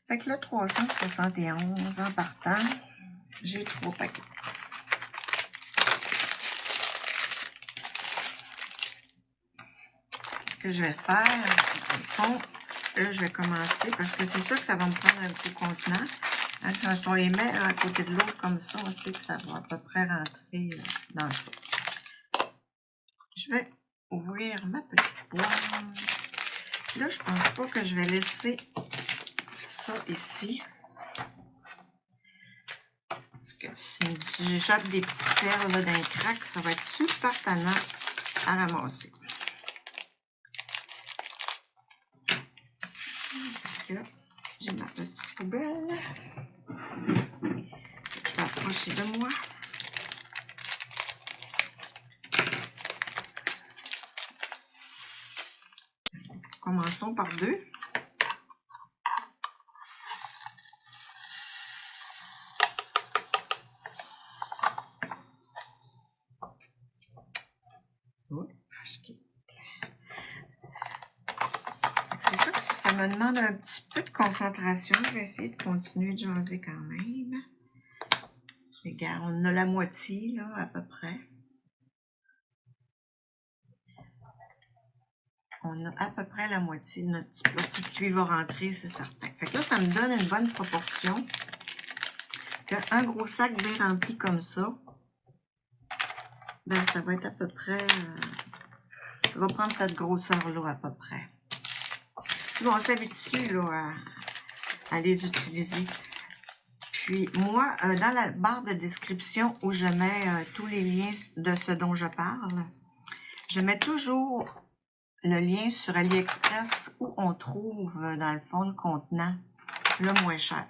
Fait que là, 371 en partant, j'ai 3 paquets. Ce que je vais faire, au fond, là, je vais commencer parce que c'est sûr que ça va me prendre un petit contenant. Hein, quand on les met un à côté de l'autre comme ça, on sait que ça va à peu près rentrer dans ça. Je vais ouvrir ma petite boîte. Là, je pense pas que je vais laisser ça ici. Parce que si j'échappe des petites perles là, d'un crack, ça va être super tannant à ramasser. Là, j'ai ma petite poubelle. Je vais approcher de moi. Commençons par 2. C'est sûr que ça me demande un petit peu de concentration. Je vais essayer de continuer de jaser quand même. Regarde, on a la moitié, là, à peu près. On a à peu près la moitié de notre petit plat. Tout ce qui va rentrer, c'est certain. Fait que là, ça me donne une bonne proportion. Un gros sac bien rempli comme ça, ben ça va être à peu près... ça va prendre cette grosseur-là à peu près. Puis on s'habitue là, à les utiliser. Puis moi, dans la barre de description où je mets tous les liens de ce dont je parle, je mets toujours le lien sur AliExpress où on trouve dans le fond le contenant le moins cher.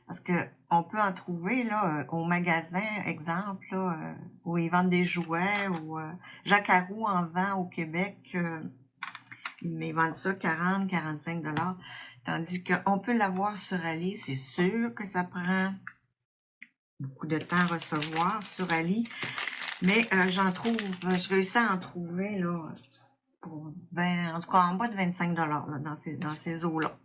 Parce qu'on peut en trouver là, au magasin, exemple, là, où ils vendent des jouets, ou Jacques Arroux en vend au Québec, mais ils vendent ça 40-45 $. Tandis qu'on peut l'avoir sur Ali, c'est sûr que ça prend beaucoup de temps à recevoir sur Ali. Mais j'en trouve, je réussis à en trouver là, pour 20, en tout cas en bas de 25 $ là, dans ces eaux-là.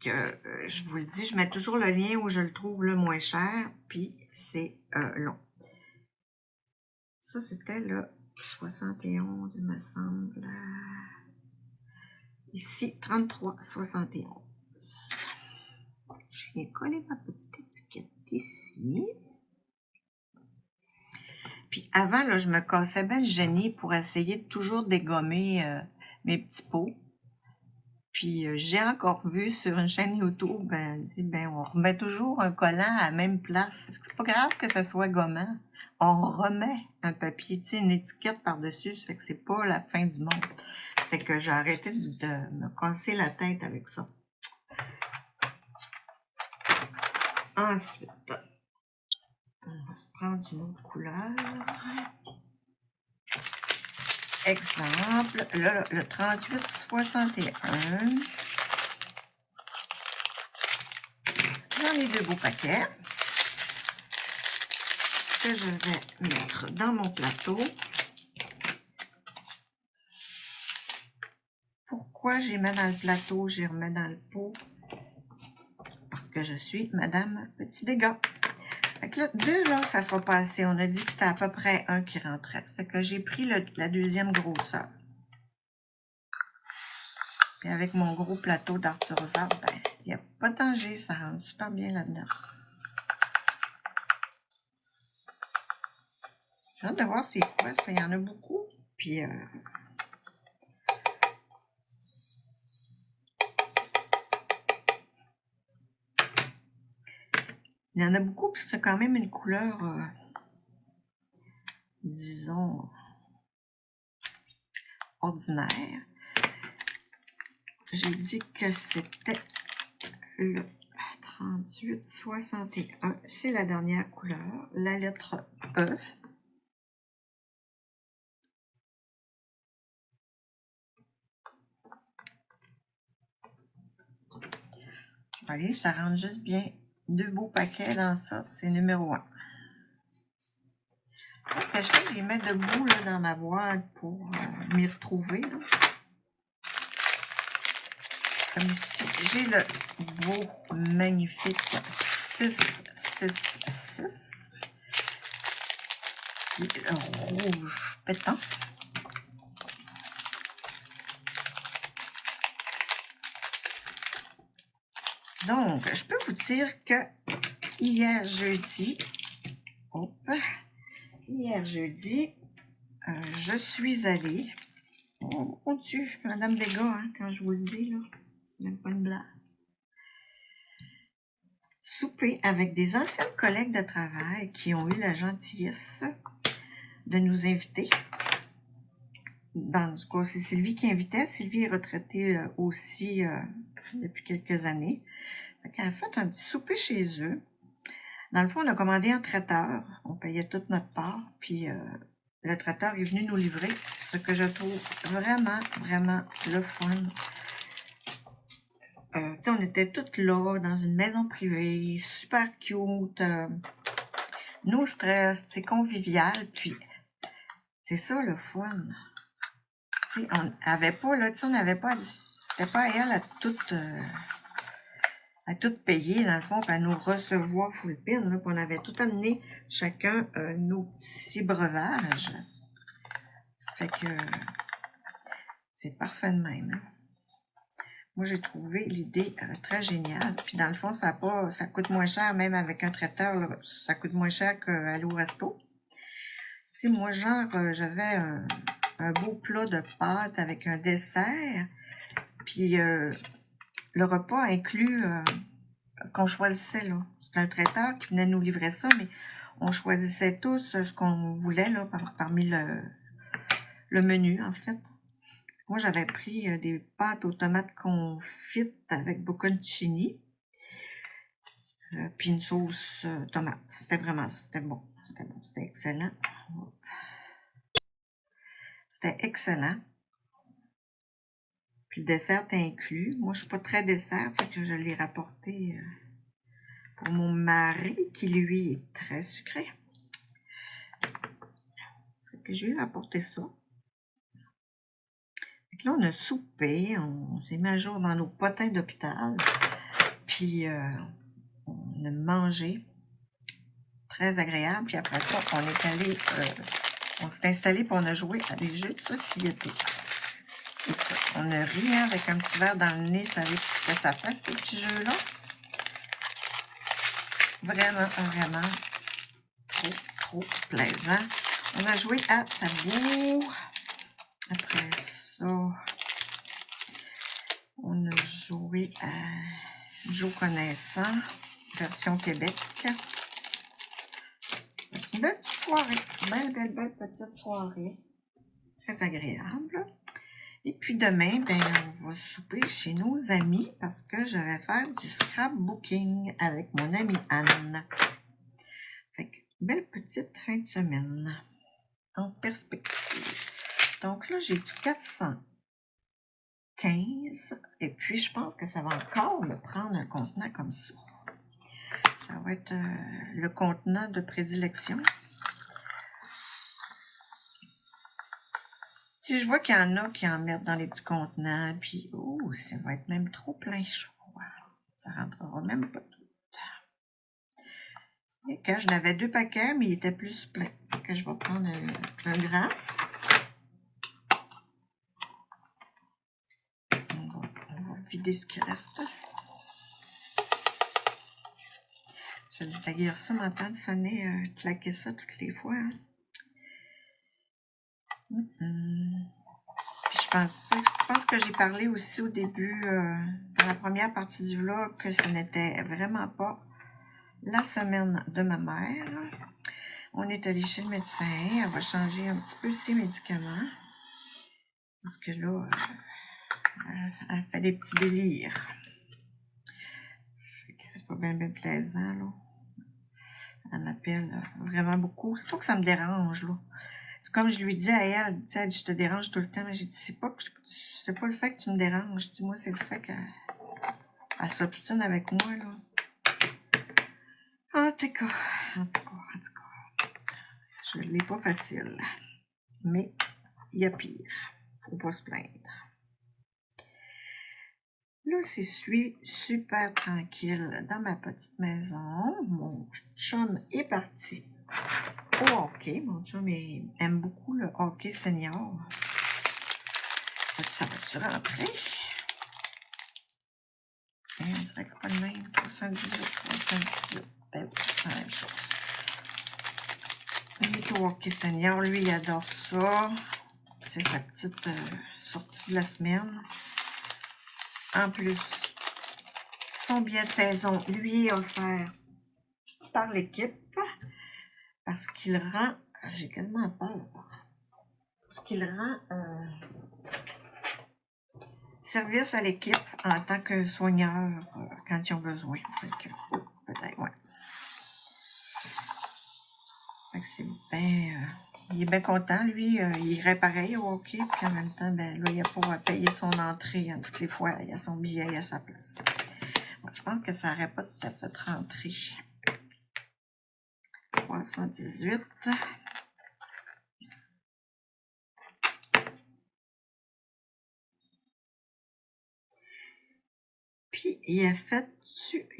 Je vous le dis, je mets toujours le lien où je le trouve le moins cher, puis c'est long. Ça, c'était le 71, il me semble. Ici, 33,71. Je viens coller ma petite étiquette ici. Puis avant, là, je me cassais bien le génie pour essayer de toujours dégommer mes petits pots. Puis j'ai encore vu sur une chaîne YouTube, elle dit, ben on remet toujours un collant à la même place. C'est pas grave que ce soit gommant. On remet un papier, tu sais, une étiquette par-dessus, ça fait que c'est pas la fin du monde. Fait que j'ai arrêté de me casser la tête avec ça. Ensuite, on va se prendre une autre couleur. exemple, là, le 38,61. J'en ai 2 beaux paquets que je vais mettre dans mon plateau. Pourquoi j'y mets dans le plateau, j'y remets dans le pot? Parce que je suis Madame Petit Dégât. Fait que là, 2, là, ça sera pas assez. On a dit que c'était à peu près 1 qui rentrait. Ça fait que j'ai pris la deuxième grosseur. Puis avec mon gros plateau d'Arthurosard, ben, il n'y a pas de danger, ça rentre super bien là-dedans. J'ai hâte de voir c'est quoi, ça, il y en a beaucoup. Puis, il y en a beaucoup, puis c'est quand même une couleur, disons, ordinaire. J'ai dit que c'était le 38,61. C'est la dernière couleur, la lettre E. Allez, ça rentre juste bien. 2 beaux paquets dans ça, c'est numéro 1. Ce que je fais, je les mets debout là, dans ma boîte pour m'y retrouver. Là. Comme ici, j'ai le beau, magnifique 666. Qui est rouge pétant. Donc, je peux vous dire que hier jeudi, je suis allée, oh mon Dieu, Madame Dégât, hein, quand je vous le dis, là, c'est même pas une blague, souper avec des anciennes collègues de travail qui ont eu la gentillesse de nous inviter. Dans ce cas, c'est Sylvie qui invitait. Sylvie est retraitée aussi depuis quelques années. Elle a fait un petit souper chez eux. Dans le fond, on a commandé un traiteur. On payait toute notre part. Puis le traiteur est venu nous livrer, ce que je trouve vraiment, vraiment le fun. On était toutes là, dans une maison privée, super cute. No stress, c'est convivial. Puis, c'est ça le fun. T'sais, on n'avait pas, là, on n'avait pas, c'était pas à elle à tout payer, dans le fond, puis à nous recevoir full pin, là, puis on avait tout amené chacun nos petits breuvages. Fait que c'est parfait de même. Hein. Moi, j'ai trouvé l'idée très géniale. Puis dans le fond, ça coûte moins cher, même avec un traiteur, là, ça coûte moins cher qu'aller au resto. Tu sais, moi, genre, j'avais un beau plat de pâtes avec un dessert. Puis le repas inclus qu'on choisissait, là. C'était un traiteur qui venait nous livrer ça, mais on choisissait tous ce qu'on voulait, là, parmi le menu, en fait. Moi, j'avais pris des pâtes aux tomates confites avec bocconcini, puis une sauce tomate. C'était bon. C'était excellent. C'était excellent. Puis le dessert est inclus. Moi, je suis pas très dessert, fait que je l'ai rapporté pour mon mari, qui lui est très sucré. Fait que je lui ai rapporté ça. Fait que là, on a soupé, on s'est mis à jour dans nos potins d'hôpital. Puis on a mangé. Très agréable. Puis après ça, on est allé, on s'est installé et on a joué à des jeux de société. On a ri avec un petit verre dans le nez, savez ce que ça fait, ces petits jeux-là? Vraiment, vraiment trop plaisant. On a joué à tabou. Après ça, on a joué à Joe connaissant, version Québec. Une belle petite soirée. Belle petite soirée. Très agréable. Et puis demain, ben, on va souper chez nos amis parce que je vais faire du scrapbooking avec mon amie Anne. Fait que, belle petite fin de semaine en perspective. Donc là, j'ai du 415. Et puis, je pense que ça va encore me prendre un contenant comme ça. Ça va être le contenant de prédilection. Si je vois qu'il y en a qui en mettent dans les petits contenants, puis, oh, ça va être même trop plein, je crois. Ça rentrera même pas tout. Et quand je n'avais 2 paquets, mais il était plus plein. Que je vais prendre un grand. On va vider ce qui reste. Ça guère ça, m'entendre sonner, claquer ça toutes les fois. Hein? Puis je pense que j'ai parlé aussi au début, dans la première partie du vlog, que ce n'était vraiment pas la semaine de ma mère. On est allé chez le médecin, elle va changer un petit peu ses médicaments. Parce que là, elle fait des petits délires. C'est pas bien plaisant, là. Elle m'appelle vraiment beaucoup. C'est pas que ça me dérange, là. C'est comme je lui dis à elle, elle dit, je te dérange tout le temps, mais j'ai dit, c'est pas le fait que tu me déranges. Dis-moi, c'est le fait qu'elle s'obstine avec moi, là. En tout cas. Je l'ai pas facile. Mais il y a pire. Faut pas se plaindre. Là, c'est super tranquille dans ma petite maison. Mon chum est parti au hockey. Mon chum aime beaucoup le hockey senior. Ça va-tu rentrer? On dirait que c'est pas le même. 318. Ben oui, c'est la même chose. Il est au hockey senior. Lui, il adore ça. C'est sa petite sortie de la semaine. En plus, son billet de saison lui est offert par l'équipe parce qu'il rend, j'ai quasiment peur, parce qu'il rend service à l'équipe en tant que soigneur quand ils ont besoin. Peut-être, ouais. C'est bien, il est bien content, lui, il irait pareil au hockey, puis en même temps, ben là, il a pas payer son entrée hein, toutes les fois, il a son billet, il a sa place. Ouais, je pense que ça n'aurait pas tout à fait rentré. 318. Puis, il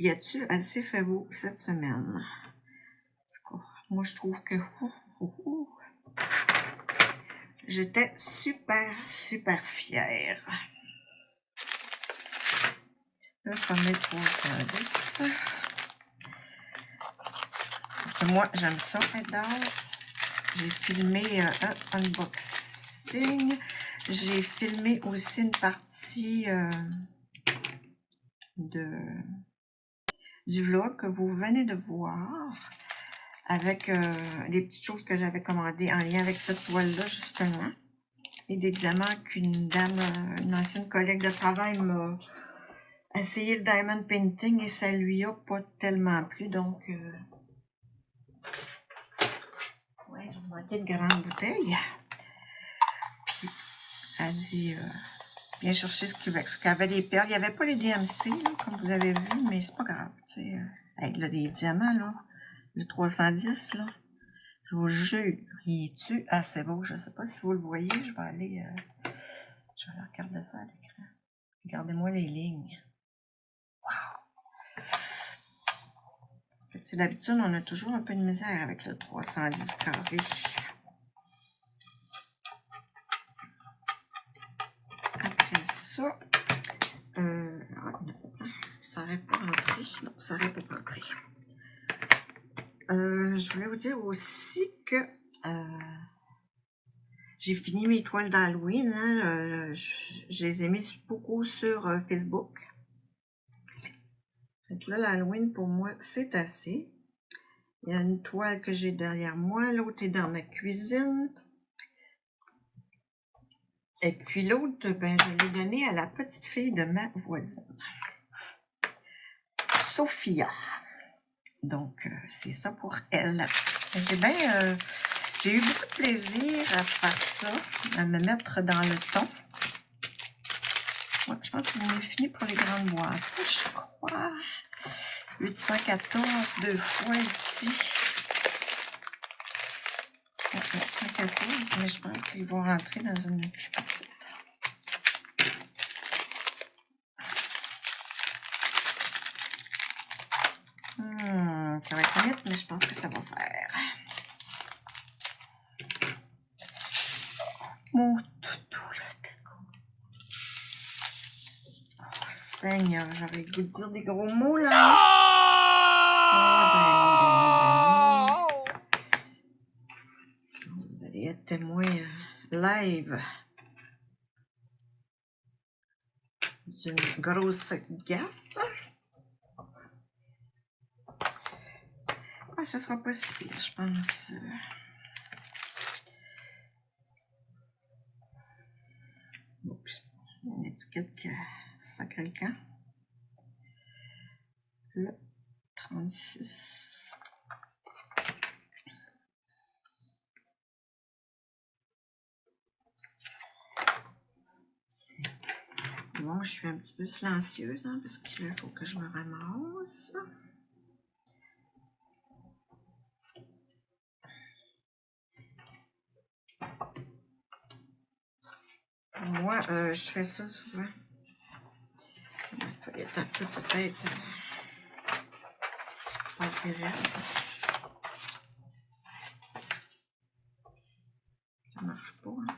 a-tu assez fait beau cette semaine? Moi, je trouve que j'étais super fière. Le fameux 310. Parce que moi, j'aime ça, j'adore. J'ai filmé un unboxing. J'ai filmé aussi une partie du vlog que vous venez de voir avec les petites choses que j'avais commandées en lien avec cette toile-là, justement. Et des diamants qu'une dame, une ancienne collègue de travail m'a essayé le diamond painting et ça lui a pas tellement plu. Donc, ouais, j'ai manqué de grandes bouteilles. Puis, elle dit, viens chercher ce qu'il y avait des perles. Il n'y avait pas les DMC, là, comme vous avez vu, mais c'est pas grave. Tu sais, avec là, des diamants, là, le 310, là. Je vous jure, il est-tu assez beau? Je ne sais pas si vous le voyez. Je vais aller regarder ça à l'écran. Regardez-moi les lignes. Wow! D'habitude, on a toujours un peu de misère avec le 310 carré. Après ça, ça n'aurait pas rentré. Non, ça n'aurait pas rentré. Je voulais vous dire aussi que j'ai fini mes toiles d'Halloween. Hein, je les ai mis beaucoup sur Facebook. Donc là, l'Halloween, pour moi, c'est assez. Il y a une toile que j'ai derrière moi. L'autre est dans ma cuisine. Et puis l'autre, ben, je l'ai donné à la petite fille de ma voisine. Sophia. Donc, c'est ça pour elle. J'ai eu beaucoup de plaisir à faire ça, à me mettre dans le ton. Ouais, je pense qu'on est fini pour les grandes boîtes, je crois. 814, 2 fois ici. 814, mais je pense qu'ils vont rentrer dans une plus petite. Ça va être vite, mais je pense que ça va faire. Mon toutou, là. Oh, Seigneur, j'aurais le goût de dire des gros mots, là. Oh, vous allez être témoin live d'une grosse gaffe. Ah, ça sera pas si pire, je pense. Oups, une étiquette que sacré le camp. Le 36. Bon, je suis un petit peu silencieuse, hein, parce qu'il faut que je me ramasse. Moi, je fais ça souvent. Il faut être un peu peut-être assez raide. Ça marche pas. Hein.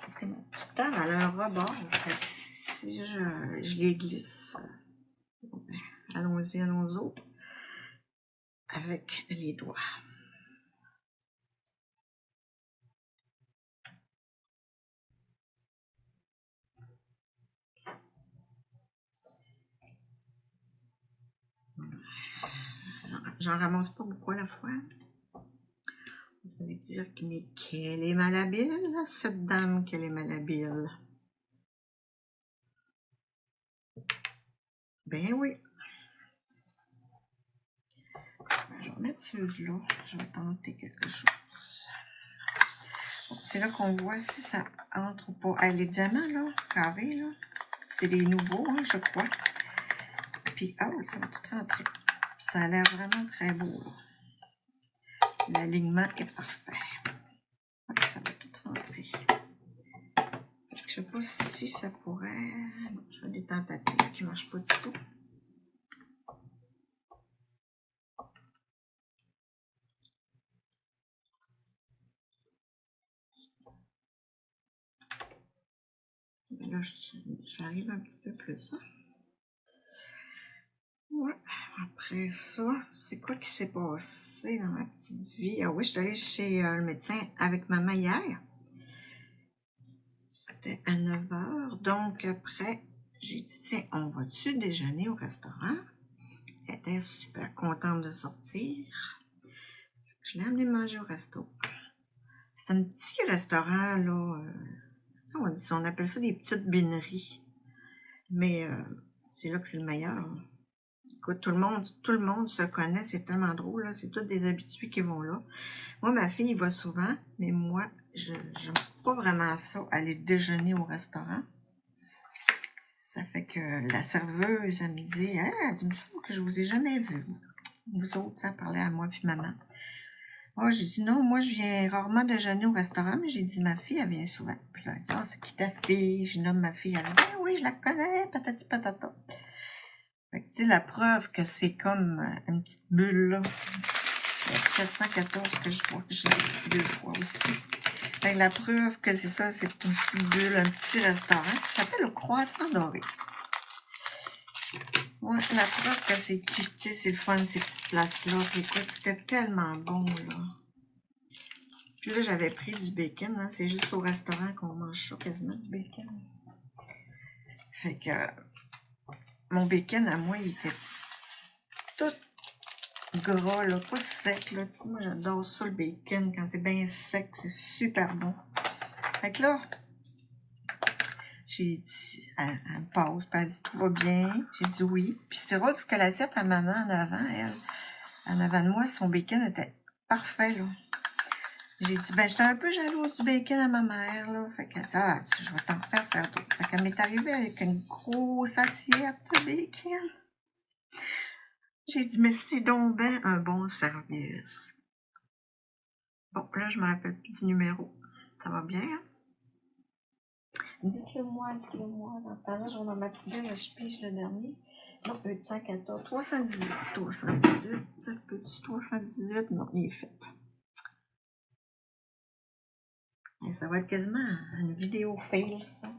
Parce que ma petite table, elle a un rebord. Fait que si je les glisse, ben, allons-y, allons-y. Avec les doigts. J'en ramasse pas beaucoup à la fois. Vous allez dire qu'elle est malhabile, cette dame, qu'elle est malhabile. Ben oui. Je vais mettre ceux-là. Je vais tenter quelque chose. C'est là qu'on voit si ça entre ou pas. Ah, les diamants, là, carrés, là, c'est les nouveaux, hein, je crois. Puis, oh, ça va tout rentrer. Ça a l'air vraiment très beau, là. L'alignement est parfait. Okay, ça va tout rentrer. Je sais pas si ça pourrait... Non, je fais des tentatives qui ne marchent pas du tout. Mais là, j'arrive un petit peu plus. Hein? Ouais. Après ça, c'est quoi qui s'est passé dans ma petite vie? Ah oui, je suis allée chez le médecin avec maman hier. C'était à 9 h. Donc après, j'ai dit, tiens, on va-tu déjeuner au restaurant? Elle était super contente de sortir. Je l'ai amené manger au resto. C'est un petit restaurant, là. On appelle ça des petites bineries. Mais c'est là que c'est le meilleur. Écoute, tout le monde se connaît, c'est tellement drôle, là. C'est tous des habitués qui vont là. Moi, ma fille, il va souvent, mais moi, je n'aime pas vraiment ça, aller déjeuner au restaurant. Ça fait que la serveuse, elle me dit, hein, elle dit, il me semble que je vous ai jamais vu. Vous autres, ça parlait à moi puis maman. Moi, j'ai dit, non, moi, je viens rarement déjeuner au restaurant, mais j'ai dit, ma fille, elle vient souvent. Puis là, elle dit, ah, c'est qui ta fille? Je nomme ma fille. Elle dit, ben oui, je la connais, patati patata. Fait que, tu sais, la preuve que c'est comme une petite bulle, là. Il y a 714 que je vois, j'ai 2 fois aussi. Fait que la preuve que c'est ça, c'est une petite bulle, un petit restaurant. Ça s'appelle le Croissant Doré. Ouais, la preuve que c'est cute, tu sais, c'est le fun, ces petites places-là. Puis écoute, c'était tellement bon, là. Puis là, j'avais pris du bacon, hein. C'est juste au restaurant qu'on mange ça, quasiment, du bacon. Fait que mon bacon, à moi, il était tout gras, là, pas sec, là. Tu sais, moi, j'adore ça, le bacon, quand c'est bien sec, c'est super bon. Fait que là, j'ai dit, elle me pause, puis elle dit, tout va bien? J'ai dit oui. Puis c'est vrai que l'assiette à maman en avant, elle en avant de moi, son bacon était parfait, là. J'ai dit, ben, j'étais un peu jalouse du bacon à ma mère, là. Fait qu'elle dit, ah, je vais t'en faire d'autres. Fait qu'elle m'est arrivée avec une grosse assiette de bacon. J'ai dit, mais c'est donc ben un bon service. Bon, là, je me rappelle plus du numéro. Ça va bien, hein? Dites-le moi. Dans ce temps-là, je vais en mettre deux, là, je pige le dernier. Non, 814, 318. Ça se peut-tu, 318? Non, il est fait. Et ça va être quasiment une vidéo fail, ça.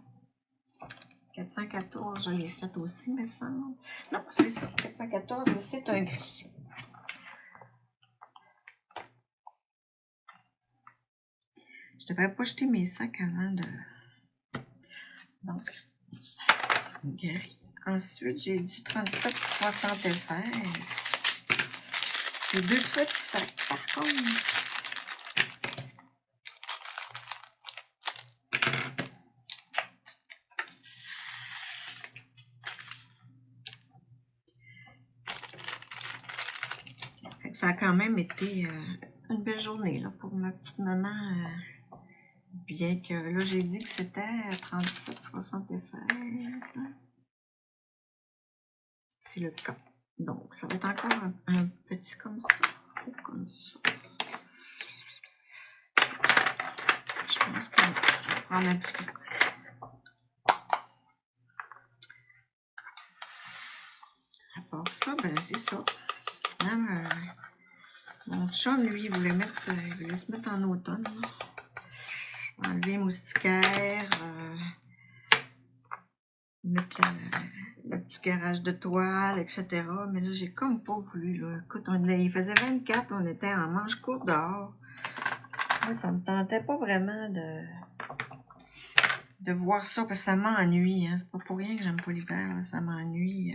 414, je l'ai fait aussi, mais ça, non. Non, c'est ça. 414, c'est un gris. Je devrais pas jeter mes sacs avant de... Donc, gris. Ensuite, j'ai du 37,76. J'ai deux petits sacs, par contre. Ça a quand même été une belle journée là, pour ma petite maman. Bien que là, j'ai dit que c'était 37,76. C'est le cas. Donc, ça va être encore un petit comme ça. Ou comme ça. Je pense que je vais prendre un plus grand. À part ça, ben c'est ça. Hein, mon chum, lui, il voulait se mettre en automne. Là. Enlever les moustiquaires, mettre le petit garage de toile, etc. Mais là, j'ai comme pas voulu. Là. Écoute, il faisait 24, on était en manche courte dehors. Moi, ça me tentait pas vraiment de voir ça, parce que ça m'ennuie. Hein. C'est pas pour rien que j'aime pas l'hiver, ça m'ennuie.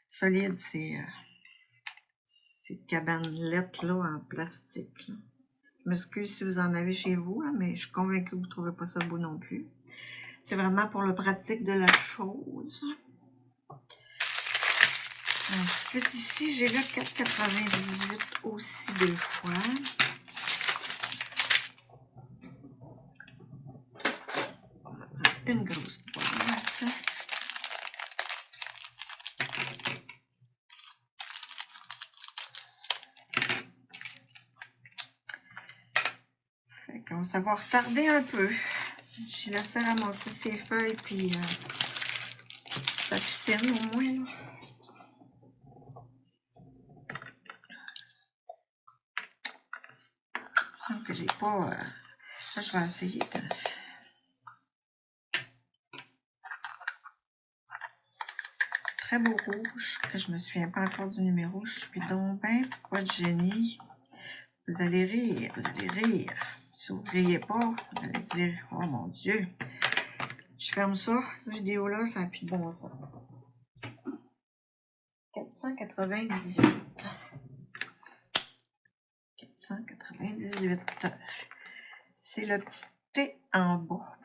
Solide, ces cabanettes là en plastique. Là. Je m'excuse si vous en avez chez vous, hein, mais je suis convaincue que vous ne trouvez pas ça beau non plus. C'est vraiment pour le pratique de la chose. Ensuite, ici, j'ai le 4,98 aussi deux fois. On va prendre une grosse boîte. Fait qu'on ça va retarder un peu. J'ai laissé ramasser ses feuilles, puis sa piscine au moins. Là. Il me semble que j'ai pas... ça, je vais essayer de... Très beau rouge, que je me souviens pas encore du numéro. Je suis donc ben pas de génie. Vous allez rire, vous allez rire. Si vous ne riez pas, vous allez dire, oh mon Dieu. Je ferme ça, cette vidéo-là, ça n'a plus de bon sens. 498. 498. C'est le petit T en bas.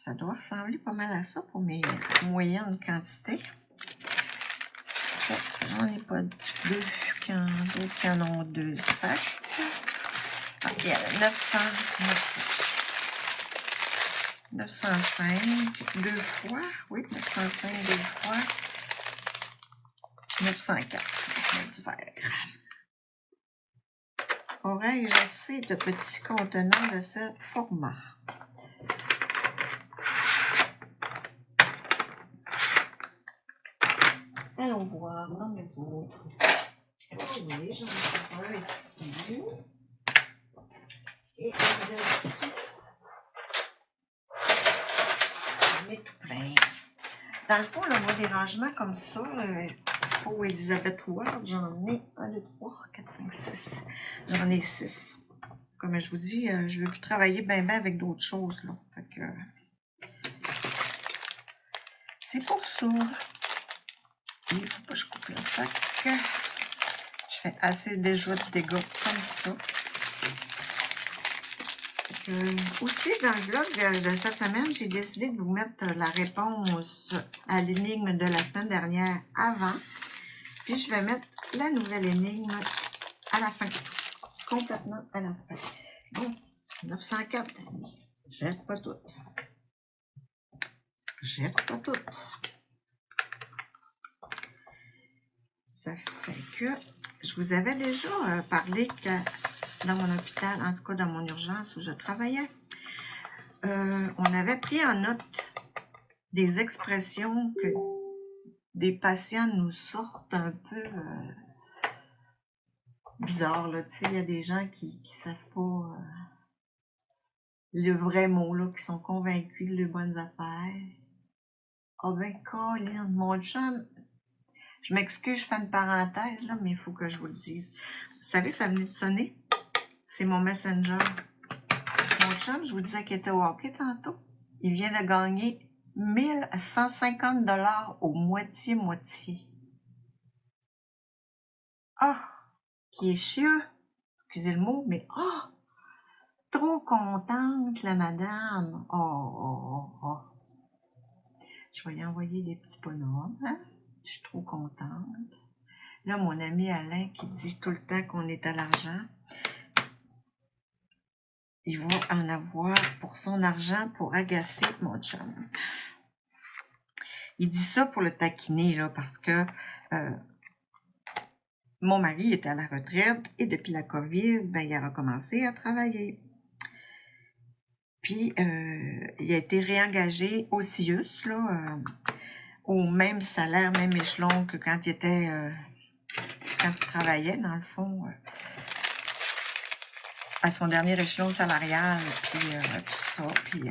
Ça doit ressembler pas mal à ça pour mes moyennes quantités. J'en ai pas deux qui en ont deux sacs. Ah, il y a 905 deux fois. Oui, 905 deux fois. 904 du vert. Aurais-je assez de petits contenants de ce format? Allons voir dans mes autres. Oh oui, j'en ai un ici. Et au-dessus, j'en ai tout plein. Dans le fond, là, moi, des rangements comme ça, faux Elizabeth Ward, j'en ai 1, 2, 3, 4, 5, 6. J'en ai 6. Comme je vous dis, je ne veux plus travailler ben avec d'autres choses. Là. Fait que, c'est pour ça. Il ne faut pas que je coupe le sac. Je fais assez déjà de dégâts comme ça. Aussi, dans le vlog de cette semaine, j'ai décidé de vous mettre la réponse à l'énigme de la semaine dernière avant. Puis, je vais mettre la nouvelle énigme à la fin. Complètement à la fin. Bon, 904. Jette pas tout. Jette pas tout. Ça fait que je vous avais déjà parlé que dans mon hôpital, en tout cas dans mon urgence où je travaillais, on avait pris en note des expressions que des patients nous sortent un peu bizarres. Tu sais, il y a des gens qui savent pas le vrai mot, là, qui sont convaincus de bonnes affaires. Ah ben, Colin, mon chum, je m'excuse, je fais une parenthèse, là, mais il faut que je vous le dise. Vous savez, ça venait de sonner. C'est mon Messenger. Mon chum, je vous disais qu'il était au hockey tantôt. Il vient de gagner 1150 $ au moitié-moitié. Ah! Qui est chieux. Excusez le mot, mais trop contente, la madame. Oh. Je vais y envoyer des petits bonhommes, hein? Je suis trop contente. Là, mon ami Alain qui dit tout le temps qu'on est à l'argent, il va en avoir pour son argent pour agacer mon chum. Il dit ça pour le taquiner, là, parce que mon mari était à la retraite et depuis la COVID, ben, il a recommencé à travailler. Puis, il a été réengagé au CIUS, là, au même salaire, même échelon que quand il était, quand il travaillait, dans le fond, à son dernier échelon salarial, puis tout ça, puis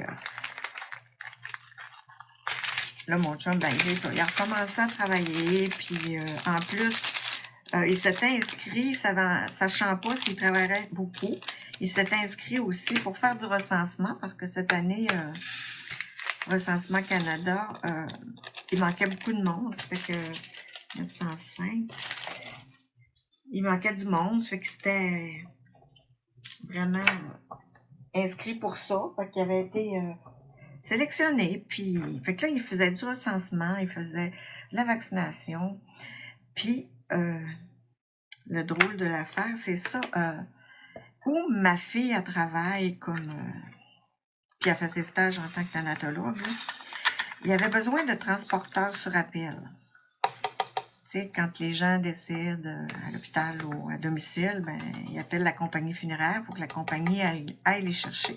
là, mon chum, ben, il a recommencé à travailler, puis en plus, il s'était inscrit, sachant pas s'il travaillerait beaucoup, il s'était inscrit aussi pour faire du recensement, parce que cette année, Recensement Canada, il manquait beaucoup de monde, ça fait que 905, il manquait du monde, ça fait que c'était vraiment inscrit pour ça, fait qu'il avait été sélectionné, puis fait que là, il faisait du recensement, il faisait de la vaccination, puis le drôle de l'affaire, c'est ça, où ma fille, elle travaille comme, puis elle fait ses stages en tant que thanatologue, là, il y avait besoin de transporteurs sur appel. Tu sais, quand les gens décèdent à l'hôpital ou à domicile, ben, ils appellent la compagnie funéraire pour que la compagnie aille les chercher.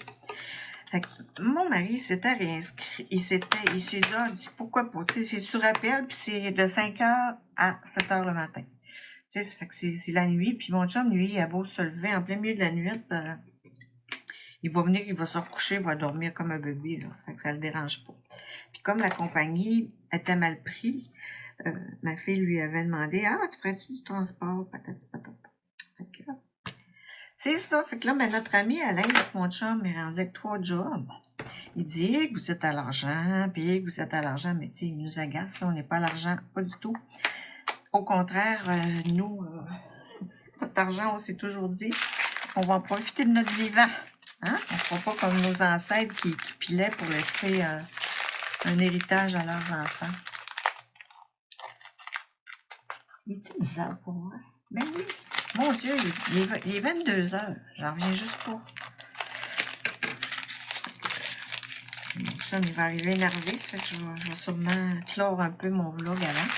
Fait que mon mari s'était réinscrit, il s'est dit, pourquoi pas, tu sais, c'est sur appel, puis c'est de 5h à 7h le matin. Tu sais, ça fait que c'est la nuit, puis mon chum, lui, il a beau se lever en plein milieu de la nuit, il va venir, il va se recoucher, il va dormir comme un bébé, là, ça fait que ça le dérange pas. Puis comme la compagnie était mal prise, ma fille lui avait demandé, tu ferais-tu du transport, patati patata. Fait que c'est ça, fait que là, ben, notre ami Alain, mon chum, est rendu avec 3 jobs. Il dit que vous êtes à l'argent, puis que vous êtes à l'argent, mais tu sais, il nous agace, là, on n'est pas à l'argent, pas du tout. Au contraire, nous, notre argent, on s'est toujours dit, on va en profiter de notre vivant. Hein? On ne fera pas comme nos ancêtres qui pilaient pour laisser un héritage à leurs enfants. Il est-tu 10 heures pour moi? Ben oui. Mon Dieu, il est 22 heures. J'en reviens juste pas. Mon chum, il va arriver énervé, ça fait que je vais sûrement clore un peu mon vlog avant.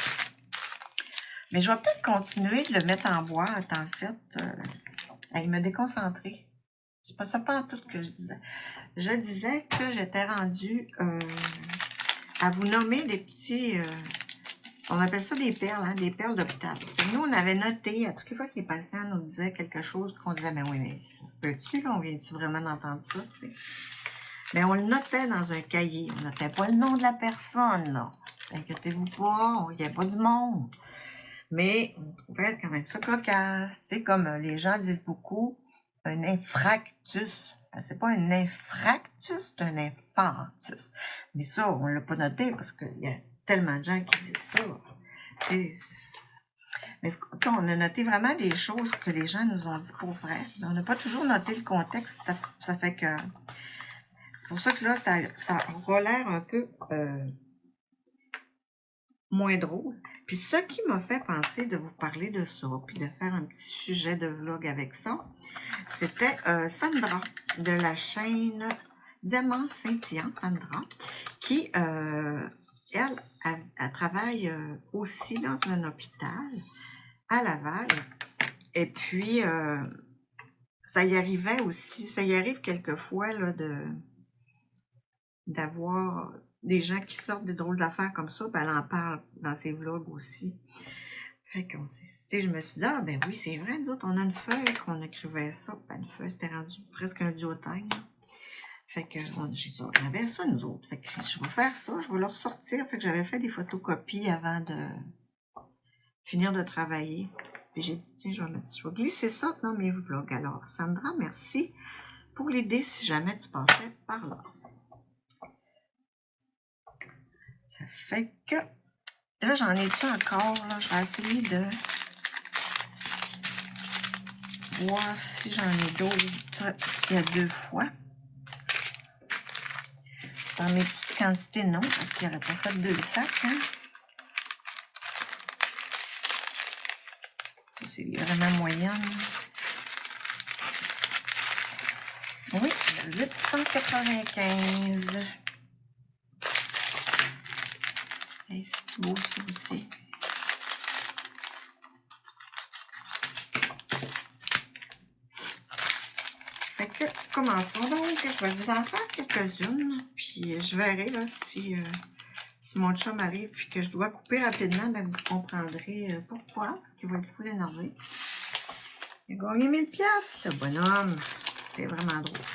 Mais je vais peut-être continuer de le mettre en boîte, en fait. Il m'a déconcentré. C'est pas ça pas en tout que je disais. Je disais que j'étais rendue à vous nommer des petits... on appelle ça des perles, hein, des perles d'hôpital. Parce que nous, on avait noté, à toutes les fois que les patients nous disaient quelque chose, qu'on disait, ben oui, mais ça se peut-tu, là, on vient-tu vraiment d'entendre ça, tu sais? Mais on le notait dans un cahier. On notait pas le nom de la personne, là. Inquiétez-vous pas, il n'y a pas du monde. Mais on trouvait quand même ça cocasse. Tu sais, comme les gens disent beaucoup, un infractus. Ben, c'est pas un infractus, c'est un infarctus. Mais ça, on l'a pas noté parce qu'il y a tellement de gens qui disent ça. Mais on a noté vraiment des choses que les gens nous ont dit pour vrai. Mais on n'a pas toujours noté le contexte. Ça fait que... C'est pour ça que là, ça aura l'air un peu moins drôle. Puis ce qui m'a fait penser de vous parler de ça, puis de faire un petit sujet de vlog avec ça, c'était Sandra de la chaîne Diamant Scintillant, Sandra, qui, elle travaille aussi dans un hôpital à Laval. Et puis, ça y arrivait aussi, ça y arrive quelquefois là, d'avoir des gens qui sortent des drôles d'affaires comme ça, puis elle en parle dans ses vlogs aussi. Fait que je me suis dit, ah ben oui, c'est vrai, nous autres, on a une feuille qu'on écrivait ça. Ben, une feuille, c'était rendu presque un duotème. Fait que j'ai dit, on avait ça, nous autres. Fait que je vais faire ça, je vais le ressortir. Fait que j'avais fait des photocopies avant de finir de travailler. Puis j'ai dit, tiens, je vais glisser ça dans mes vlogs. Alors, Sandra, merci pour l'idée si jamais tu passais par là. Ça fait que... Là, j'en ai-tu encore? Là, je vais essayer de voir si j'en ai d'autres qu'il y a 2 fois. Dans mes petites quantités, non, parce qu'il n'aurait pas fait 2 sacs. Hein? Ça, c'est vraiment moyenne. Oui, 895. Et c'est beau, ça aussi. Fait que, commençons donc. Je vais vous en faire quelques-unes. Puis, je verrai là, si mon chum arrive et que je dois couper rapidement, ben, vous comprendrez pourquoi. Parce qu'il va être full énervé. Il a gagné 1000 piastres, ce bonhomme. C'est vraiment drôle.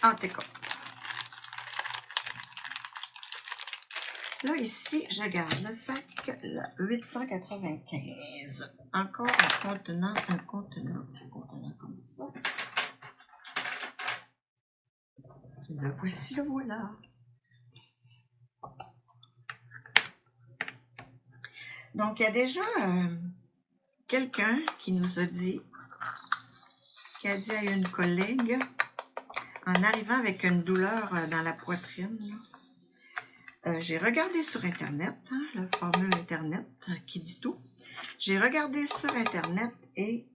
En tout cas. Là, ici, je garde le sac, le 895. Encore un contenant comme ça. Le voici, le voilà. Donc, il y a déjà quelqu'un qui nous a dit, qui a dit à une collègue, en arrivant avec une douleur dans la poitrine, j'ai regardé sur Internet, hein, le fameux Internet qui dit tout. J'ai regardé sur Internet et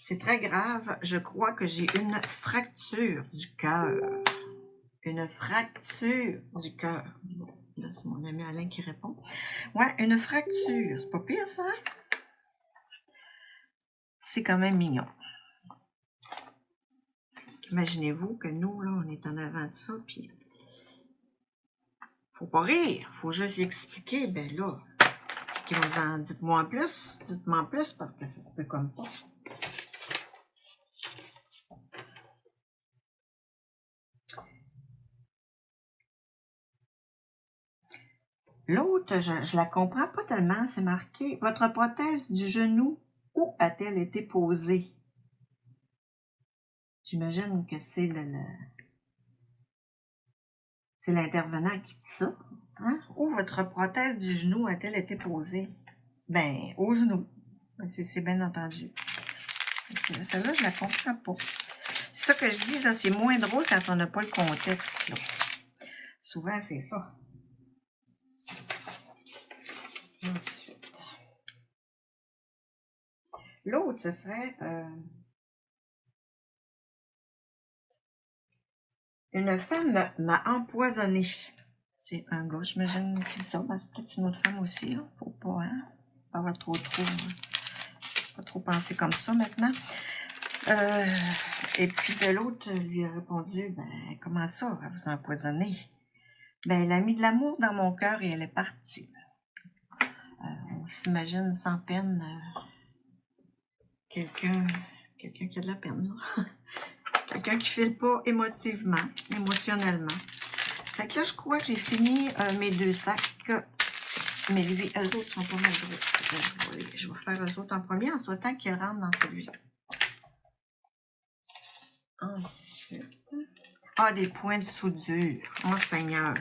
c'est très grave. Je crois que j'ai une fracture du cœur. Une fracture du cœur. Bon, là, c'est mon ami Alain qui répond. Ouais, une fracture. C'est pas pire, ça? C'est quand même mignon. Imaginez-vous que nous, là, on est en avant de ça, puis faut pas rire. Faut juste y expliquer. Ben là, expliquez-moi, dites-moi en plus. Dites-moi en plus, parce que ça se peut comme pas. L'autre, je la comprends pas tellement. C'est marqué « Votre prothèse du genou, où a-t-elle été posée? » J'imagine que c'est c'est l'intervenant qui dit ça. Hein? Où votre prothèse du genou a-t-elle été posée? Ben, au genou. C'est bien entendu. Celle-là, je la comprends pas. C'est ça que je dis, là, c'est moins drôle quand on n'a pas le contexte. Là. Souvent, c'est ça. Ensuite. L'autre, ce serait une femme m'a empoisonné. C'est un gars, j'imagine qui dit ça. Ben, c'est peut-être une autre femme aussi. Là. Faut pas, hein? Pas avoir trop penser comme ça maintenant. Et puis de l'autre lui a répondu, ben comment ça, elle vous a empoisonné? Ben elle a mis de l'amour dans mon cœur et elle est partie. On s'imagine sans peine quelqu'un qui a de la peine. Quelqu'un qui file pas émotionnellement. Fait que là, je crois que j'ai fini mes 2 sacs. Mais lui, eux autres sont pas mal gros. Je vais faire eux autres en premier en souhaitant qu'ils rentrent dans celui-là. Ensuite. Ah, des points de soudure. Oh Seigneur.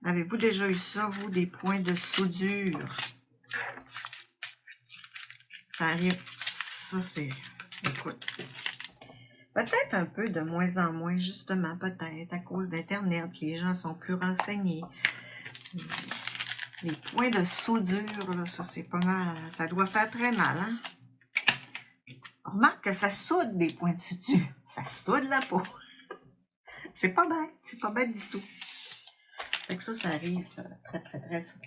Avez-vous déjà eu ça, vous, des points de soudure? Ça arrive. Ça, c'est... Écoute. Peut-être un peu de moins en moins, justement, peut-être, à cause d'Internet. Les gens sont plus renseignés. Les points de soudure, là, ça, c'est pas mal. Ça doit faire très mal, hein? Remarque que ça soude des points de suture. Ça soude la peau. C'est pas bête du tout. Fait que ça arrive, ça, très, très, très souvent.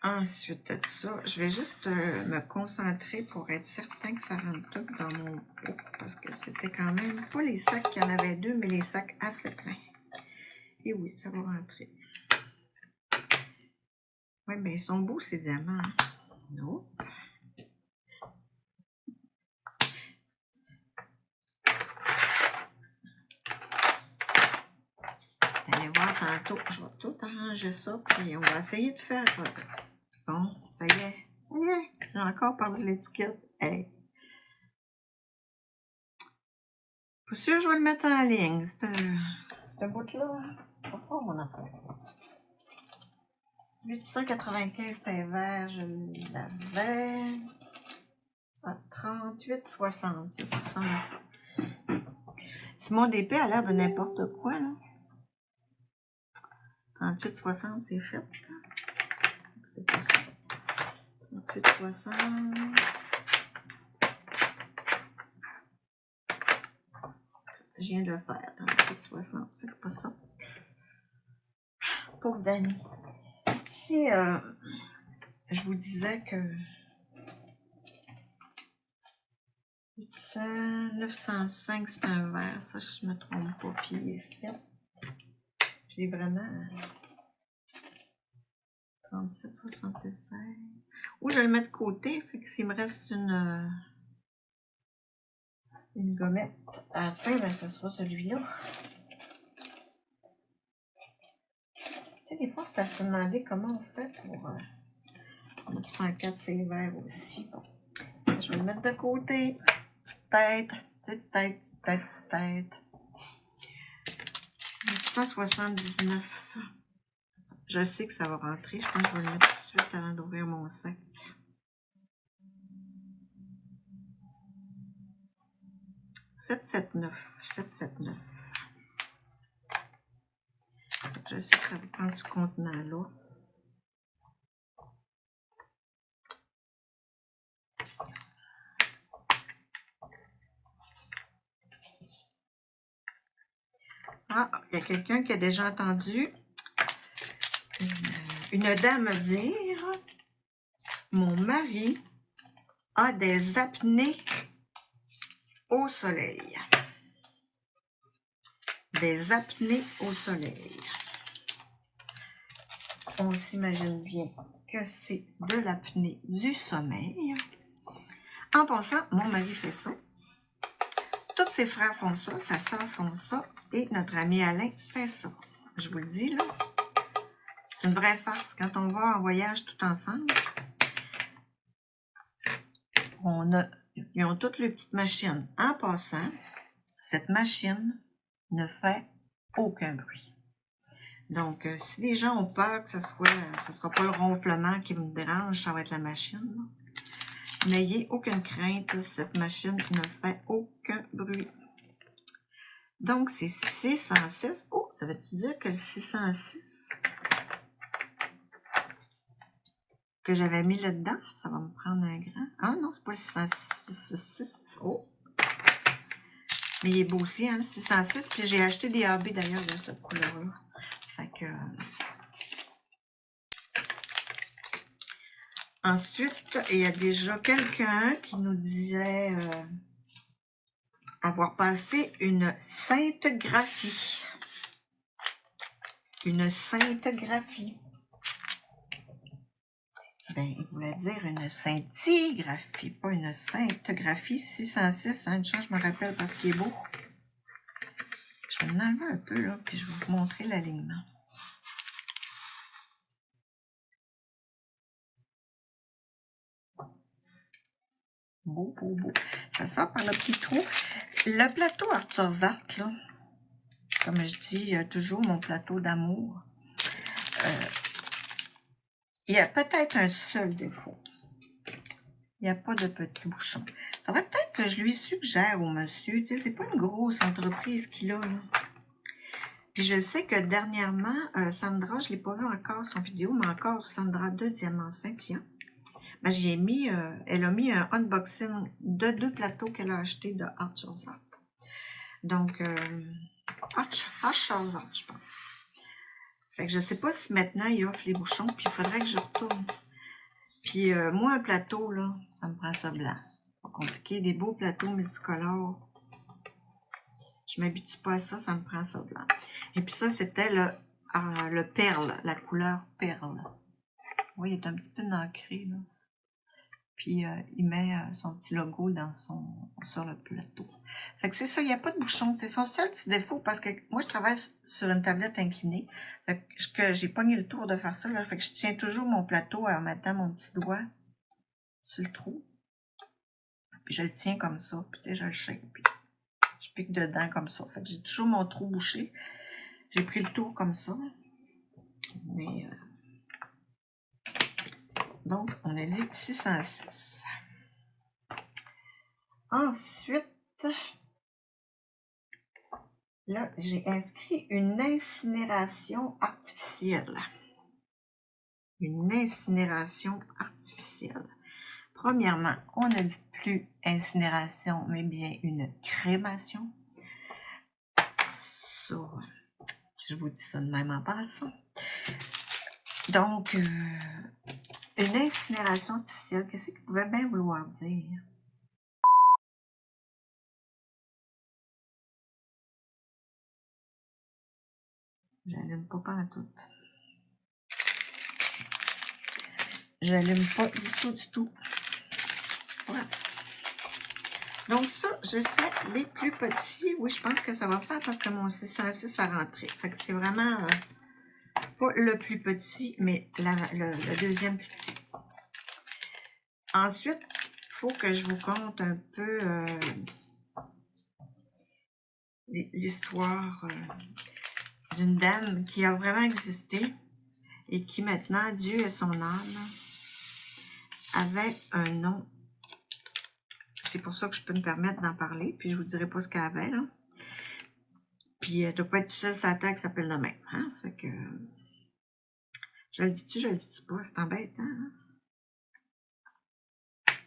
Ensuite de ça, je vais juste me concentrer pour être certain que ça rentre tout dans mon pot, parce que c'était quand même pas les sacs, il y en avait 2, mais les sacs assez pleins. Et oui, ça va rentrer. Oui, mais ils sont beaux, ces diamants. Non. Allez voir tantôt, je vais tout arranger ça, puis on va essayer de faire... Bon, ça y est, j'ai encore perdu l'étiquette. Hey. Pas sûr je vais le mettre en ligne, ce bout-là. Pas fort, mon affaire. 895, c'était vert, je l'avais. Ah, 38,60, ça ressemble à ça. Simon Dépée a l'air de n'importe quoi, là. 38,60, c'est fait. C'est pas ça. 38,60. Je viens de le faire, 38,60, c'est pas ça. Pauvre Dani. Si je vous disais que 905, c'est un vert, ça je me trompe pas, puis il est fait. J'ai vraiment 37,76. Ou je vais le mettre de côté, fait que s'il me reste une gommette à la fin, ben ça sera celui-là. Tu sais, des fois, c'est à se demander comment on fait pour 904, c'est vert aussi. Bon. Je vais le mettre de côté. Petite tête. 979. Je sais que ça va rentrer. Je pense que je vais le mettre tout de suite avant d'ouvrir mon sac. « 779. Je sais que ça va prendre ce contenant-là. Ah, il y a quelqu'un qui a déjà entendu une dame dire « Mon mari a des apnées au soleil. » Des apnées au soleil. On s'imagine bien que c'est de l'apnée du sommeil. En passant, mon mari fait ça. Tous ses frères font ça, sa soeur font ça, et notre ami Alain fait ça. Je vous le dis, là, c'est une vraie farce. Quand on va en voyage tout ensemble, ils ont toutes les petites machines. En passant, cette machine ne fait aucun bruit. Donc, si les gens ont peur que ce sera pas le ronflement qui me dérange, ça va être la machine. N'ayez aucune crainte, cette machine ne fait aucun bruit. Donc, c'est 606. Oh, ça veut-tu dire que le 606 que j'avais mis là-dedans, ça va me prendre un grand. Ah non, c'est pas le 606. Oh! Mais il est beau aussi, hein, le 606. Puis j'ai acheté des AB d'ailleurs de cette couleur-là. Fait que... Ensuite, il y a déjà quelqu'un qui nous disait avoir passé une scintigraphie. Une scintigraphie. Ben, il voulait dire une scintigraphie, pas une scintigraphie. 606, hein, une chose, je me rappelle parce qu'il est beau. Je vais l'enlever un peu, là, puis je vais vous montrer l'alignement. Beau, beau, beau. Ça sort par le petit trou. Le plateau Arthur Zart, là, Comme je dis, toujours mon plateau d'amour. Il y a peut-être un seul défaut. Il n'y a pas de petits bouchons. Il faudrait peut-être que je lui suggère au monsieur. Tu sais, c'est pas une grosse entreprise qu'il a, là. Puis je sais que dernièrement, Sandra, je ne l'ai pas vu encore son vidéo, mais encore Sandra de Diamant Saint-Tien. Ben, elle a mis un unboxing de 2 plateaux qu'elle a achetés de Art Shows Art. Donc, Art Shows Art, je pense. Fait que je ne sais pas si maintenant il offre les bouchons, puis il faudrait que je retourne. Puis moi, un plateau, là, ça me prend ça blanc. Pas compliqué, des beaux plateaux multicolores. Je m'habitue pas à ça, ça me prend ça blanc. Et puis ça, c'était le perle, la couleur perle. Oui, il est un petit peu nacré, là. Puis il met son petit logo sur le plateau. Fait que c'est ça, il n'y a pas de bouchon. C'est son seul petit défaut parce que moi, je travaille sur une tablette inclinée. Fait que j'ai pogné le tour de faire ça. Là, fait que je tiens toujours mon plateau en mettant mon petit doigt sur le trou. Puis je le tiens comme ça. Puis tu sais, je le shake. Puis je pique dedans comme ça. Fait que j'ai toujours mon trou bouché. J'ai pris le tour comme ça. Mais donc, on a dit 606. Ensuite, là, j'ai inscrit une incinération artificielle. Une incinération artificielle. Premièrement, on ne dit plus incinération, mais bien une crémation. Ça, je vous dis ça de même en passant. Donc, une incinération artificielle, qu'est-ce qu'il pouvait bien vouloir dire? J'allume pas pantoute. J'allume pas du tout. Voilà. Donc ça, j'essaie les plus petits. Oui, je pense que ça va faire parce que mon 606 a rentré. Fait que c'est vraiment pas le plus petit, mais le deuxième plus petit. Ensuite, il faut que je vous conte un peu l'histoire d'une dame qui a vraiment existé et qui maintenant, Dieu et son âme, avait un nom. C'est pour ça que je peux me permettre d'en parler, puis je vous dirai pas ce qu'elle avait, là. Puis elle doit pas être seule sur la terre qui s'appelle le même, hein? Ça fait que... Je le dis-tu pas? C'est embêtant, hein?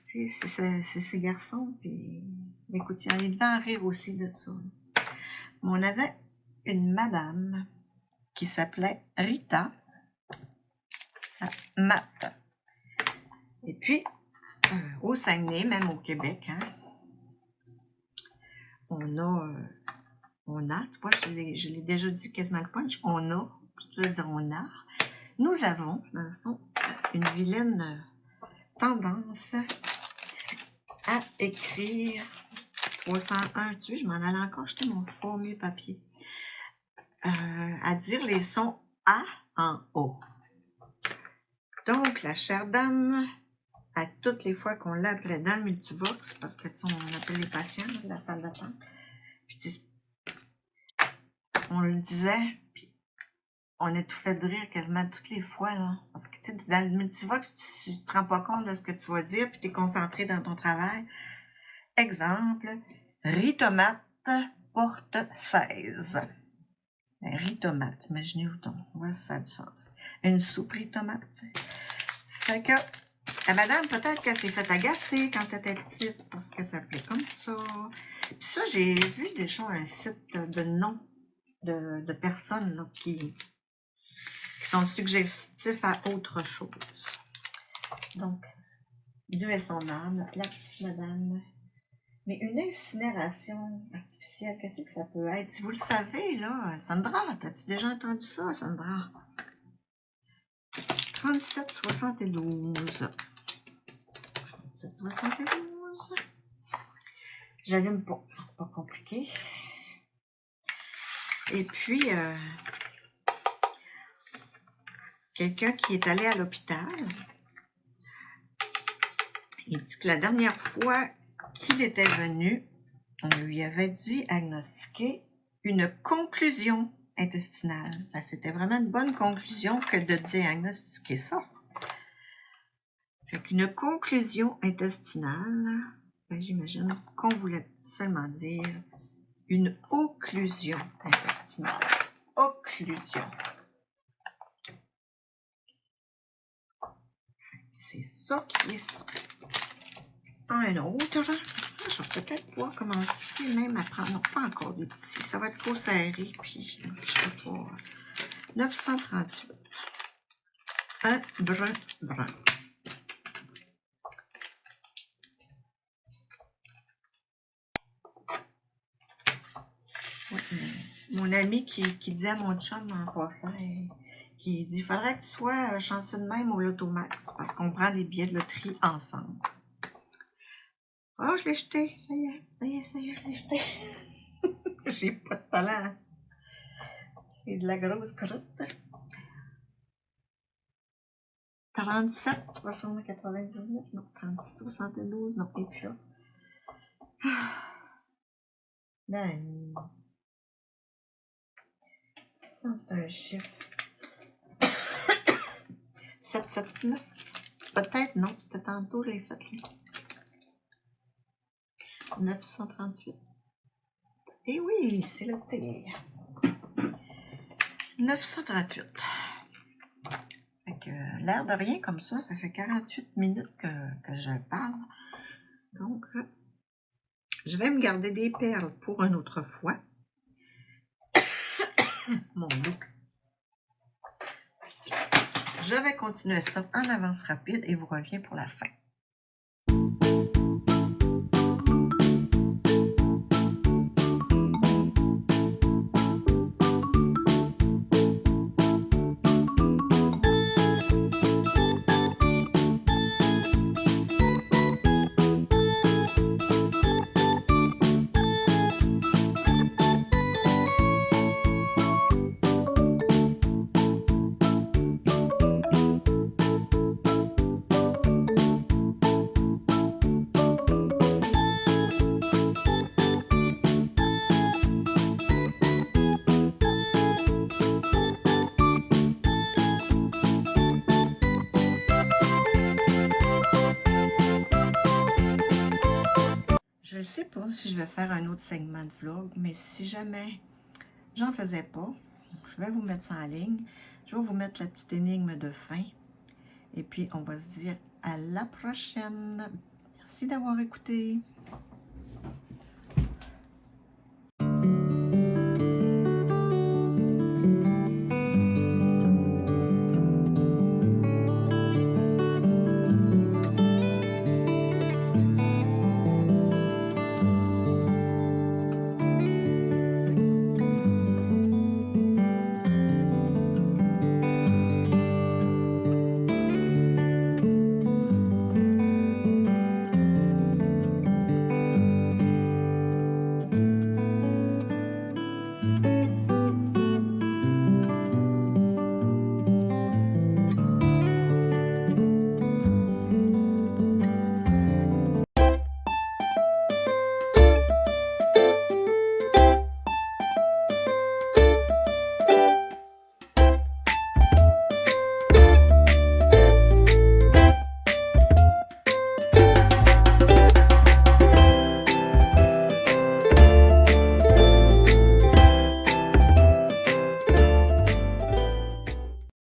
Tu sais, c'est ce garçon, puis... Écoute, il devait en rire aussi de ça. Mais on avait une madame qui s'appelait Rita Matt. Et puis, au Saguenay, même au Québec, hein, on a, tu vois, je l'ai déjà dit quasiment le punch, nous avons, dans le fond, une vilaine tendance à écrire 301, tu sais, je m'en allais encore jeter mon fameux papier, à dire les sons A en O. Donc, la chère dame, à toutes les fois qu'on l'appelait dans le multivox, parce que tu sais, on appelle les patients de la salle d'attente, puis on le disait, puis on est tout fait de rire quasiment toutes les fois, là. Parce que tu sais, dans le multivox, tu ne te rends pas compte de ce que tu vas dire, puis tu es concentré dans ton travail. Exemple, riz-tomate porte 16. Riz-tomate, imaginez-vous donc, ouais, ça a du sens. Une soupe riz-tomate, tu sais. Fait que, la madame, peut-être qu'elle s'est fait agacer quand elle était petite, parce qu'elle s'appelait comme ça. Puis ça, j'ai vu déjà un site de noms de personnes là, qui sont suggestifs à autre chose. Donc, Dieu est son âme, la petite madame. Mais une incinération artificielle, qu'est-ce que ça peut être? Si vous le savez, là, Sandra, as-tu déjà entendu ça, Sandra? 37,72. 37,72. J'allume pas, c'est pas compliqué. Et puis, quelqu'un qui est allé à l'hôpital, il dit que la dernière fois qu'il était venu, on lui avait diagnostiqué une conclusion intestinale. Ben, c'était vraiment une bonne conclusion que de diagnostiquer ça. Fait qu'une conclusion intestinale, ben, j'imagine qu'on voulait seulement dire une occlusion intestinale. Occlusion. C'est ça qui est un autre. Je vais peut-être pouvoir commencer même à prendre, non pas encore des petits, ça va être trop serré, puis je ne sais pas. 938. Un brun. Ouais, mon ami qui dit à mon chum en passant, qui dit, il faudrait que tu sois chanceux de même au Lotomax, parce qu'on prend des billets de loterie ensemble. Oh, je l'ai jeté, ça y est, je l'ai jeté. J'ai pas de talent. C'est de la grosse crotte. 37, 60, 99, non, 36, 72, non, et puis là. Non. Ça, c'est un chiffre. 779. Peut-être, non, c'était tantôt, j'ai fait là. 938. Et oui, c'est le T. 938. Fait que l'air de rien comme ça fait 48 minutes que je parle. Donc, je vais me garder des perles pour une autre fois. Mon Dieu. Je vais continuer ça en avance rapide et vous reviens pour la fin. Je ne sais pas si je vais faire un autre segment de vlog, mais si jamais j'en faisais pas, je vais vous mettre ça en ligne. Je vais vous mettre la petite énigme de fin. Et puis, on va se dire à la prochaine. Merci d'avoir écouté.